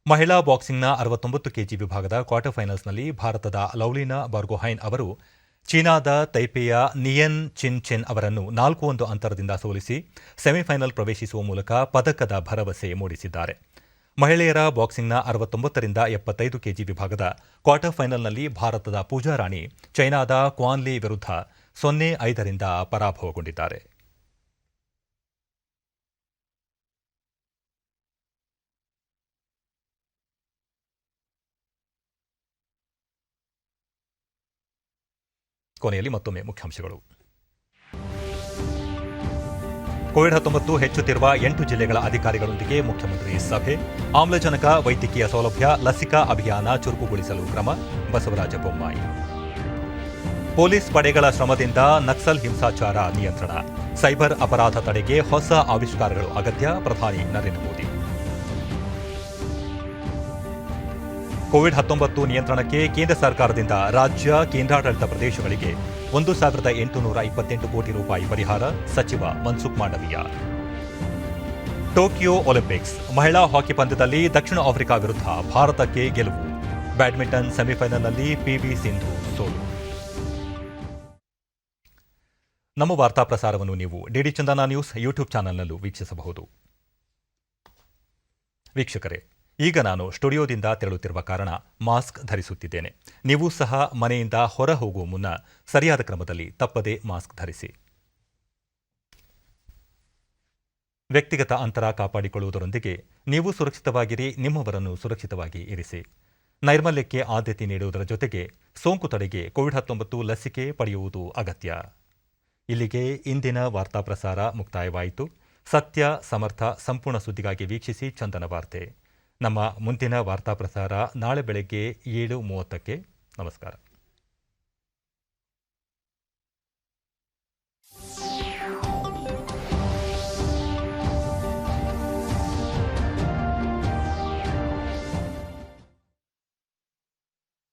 ಮಹಿಳಾ ಬಾಕ್ಸಿಂಗ್ನ 69 ಕೆಜಿ ವಿಭಾಗದ ಕ್ವಾರ್ಟರ್ ಫೈನಲ್ಸ್ನಲ್ಲಿ ಭಾರತದ ಲವ್ಲಿನಾ ಬರ್ಗೊಹೈನ್ ಅವರು ಚೀನಾದ ತೈಪೆಯ ನಿಯನ್ ಚಿನ್ ಚೆನ್ ಅವರನ್ನು 4-1 ಅಂತರದಿಂದ ಸೋಲಿಸಿ ಸೆಮಿಫೈನಲ್ ಪ್ರವೇಶಿಸುವ ಮೂಲಕ ಪದಕದ ಭರವಸೆ ಮೂಡಿಸಿದ್ದಾರೆ. ಮಹಿಳೆಯರ ಬಾಕ್ಸಿಂಗ್ನ 69ರಿಂದ 75 ಕೆಜಿ ವಿಭಾಗದ ಕ್ವಾರ್ಟರ್ ಫೈನಲ್ನಲ್ಲಿ ಭಾರತದ ಪೂಜಾ ರಾಣಿ ಚೈನಾದ ಕ್ವಾನ್ಲಿ ವಿರುದ್ಧ 0-5ರಿಂದ ಪರಾಭವಗೊಂಡಿದ್ದಾರೆ. ಕೊನೆಯಲ್ಲಿ ಮತ್ತೊಮ್ಮೆ ಮುಖ್ಯಾಂಶಗಳು. ಕೋವಿಡ್-19 ಹೆಚ್ಚುತ್ತಿರುವ 8 ಜಿಲ್ಲೆಗಳ ಅಧಿಕಾರಿಗಳೊಂದಿಗೆ ಮುಖ್ಯಮಂತ್ರಿ ಸಭೆ. ಆಮ್ಲಜನಕ, ವೈದ್ಯಕೀಯ ಸೌಲಭ್ಯ, ಲಸಿಕಾ ಅಭಿಯಾನ ಚುರುಕುಗೊಳಿಸಲು ಕ್ರಮ. ಬಸವರಾಜ ಬೊಮ್ಮಾಯಿ. ಪೊಲೀಸ್ ಪಡೆಗಳ ಶ್ರಮದಿಂದ ನಕ್ಸಲ್ ಹಿಂಸಾಚಾರ ನಿಯಂತ್ರಣ. ಸೈಬರ್ ಅಪರಾಧ ತಡೆಗೆ ಹೊಸ ಆವಿಷ್ಕಾರಗಳು ಅಗತ್ಯ. ಪ್ರಧಾನಿ ನರೇಂದ್ರ ಮೋದಿ. ಕೋವಿಡ್-19 ನಿಯಂತ್ರಣಕ್ಕೆ ಕೇಂದ್ರ ಸರ್ಕಾರದಿಂದ ರಾಜ್ಯ ಕೇಂದ್ರಾಡಳಿತ ಪ್ರದೇಶಗಳಿಗೆ 1,828 ಕೋಟಿ ರೂಪಾಯಿ ಪರಿಹಾರ. ಸಚಿವ ಮನ್ಸುಖ್ ಮಾಂಡವೀಯ. ಟೋಕಿಯೋ ಒಲಿಂಪಿಕ್ಸ್ ಮಹಿಳಾ ಹಾಕಿ ಪಂದ್ಯದಲ್ಲಿ ದಕ್ಷಿಣ ಆಫ್ರಿಕಾ ವಿರುದ್ಧ ಭಾರತಕ್ಕೆ ಗೆಲುವು. ಬ್ಯಾಡ್ಮಿಂಟನ್ ಸೆಮಿಫೈನಲ್ನಲ್ಲಿ ಪಿವಿ ಸಿಂಧು ಸೋಲು. ನಮ್ಮ ವಾರ್ತಾ ಪ್ರಸಾರವನ್ನು ನೀವು ಡಿಡಿ ಚಂದನ ನ್ಯೂಸ್ ಯೂಟ್ಯೂಬ್ ಚಾನೆಲ್ನಲ್ಲೂ ವೀಕ್ಷಿಸಬಹುದು. ವೀಕ್ಷಕರೇ, ಈಗ ನಾನು ಸ್ಟುಡಿಯೋದಿಂದ ತೆರಳುತ್ತಿರುವ ಕಾರಣ ಮಾಸ್ಕ್ ಧರಿಸುತ್ತಿದ್ದೇನೆ. ನೀವು ಸಹ ಮನೆಯಿಂದ ಹೊರ ಹೋಗುವ ಮುನ್ನ ಸರಿಯಾದ ಕ್ರಮದಲ್ಲಿ ತಪ್ಪದೇ ಮಾಸ್ಕ್ ಧರಿಸಿ. ವ್ಯಕ್ತಿಗತ ಅಂತರ ಕಾಪಾಡಿಕೊಳ್ಳುವುದರೊಂದಿಗೆ ನೀವು ಸುರಕ್ಷಿತವಾಗಿರಿ, ನಿಮ್ಮವರನ್ನು ಸುರಕ್ಷಿತವಾಗಿ ಇರಿಸಿ. ನೈರ್ಮಲ್ಯಕ್ಕೆ ಆದ್ಯತೆ ನೀಡುವುದರ ಜೊತೆಗೆ ಸೋಂಕು ತಡೆಗೆ ಕೋವಿಡ್-19 ಲಸಿಕೆ ಪಡೆಯುವುದು ಅಗತ್ಯ. ಇಲ್ಲಿಗೆ ಇಂದಿನ ವಾರ್ತಾ ಪ್ರಸಾರ ಮುಕ್ತಾಯವಾಯಿತು. ಸತ್ಯ, ಸಮರ್ಥ, ಸಂಪೂರ್ಣ ಸುದ್ದಿಗಾಗಿ ವೀಕ್ಷಿಸಿ ಚಂದನ ವಾರ್ತೆ. ನಮ್ಮ ಮುಂದಿನ ವಾರ್ತಾ ಪ್ರಸಾರ ನಾಳೆ ಬೆಳಗ್ಗೆ 7:30ಕ್ಕೆ. ನಮಸ್ಕಾರ.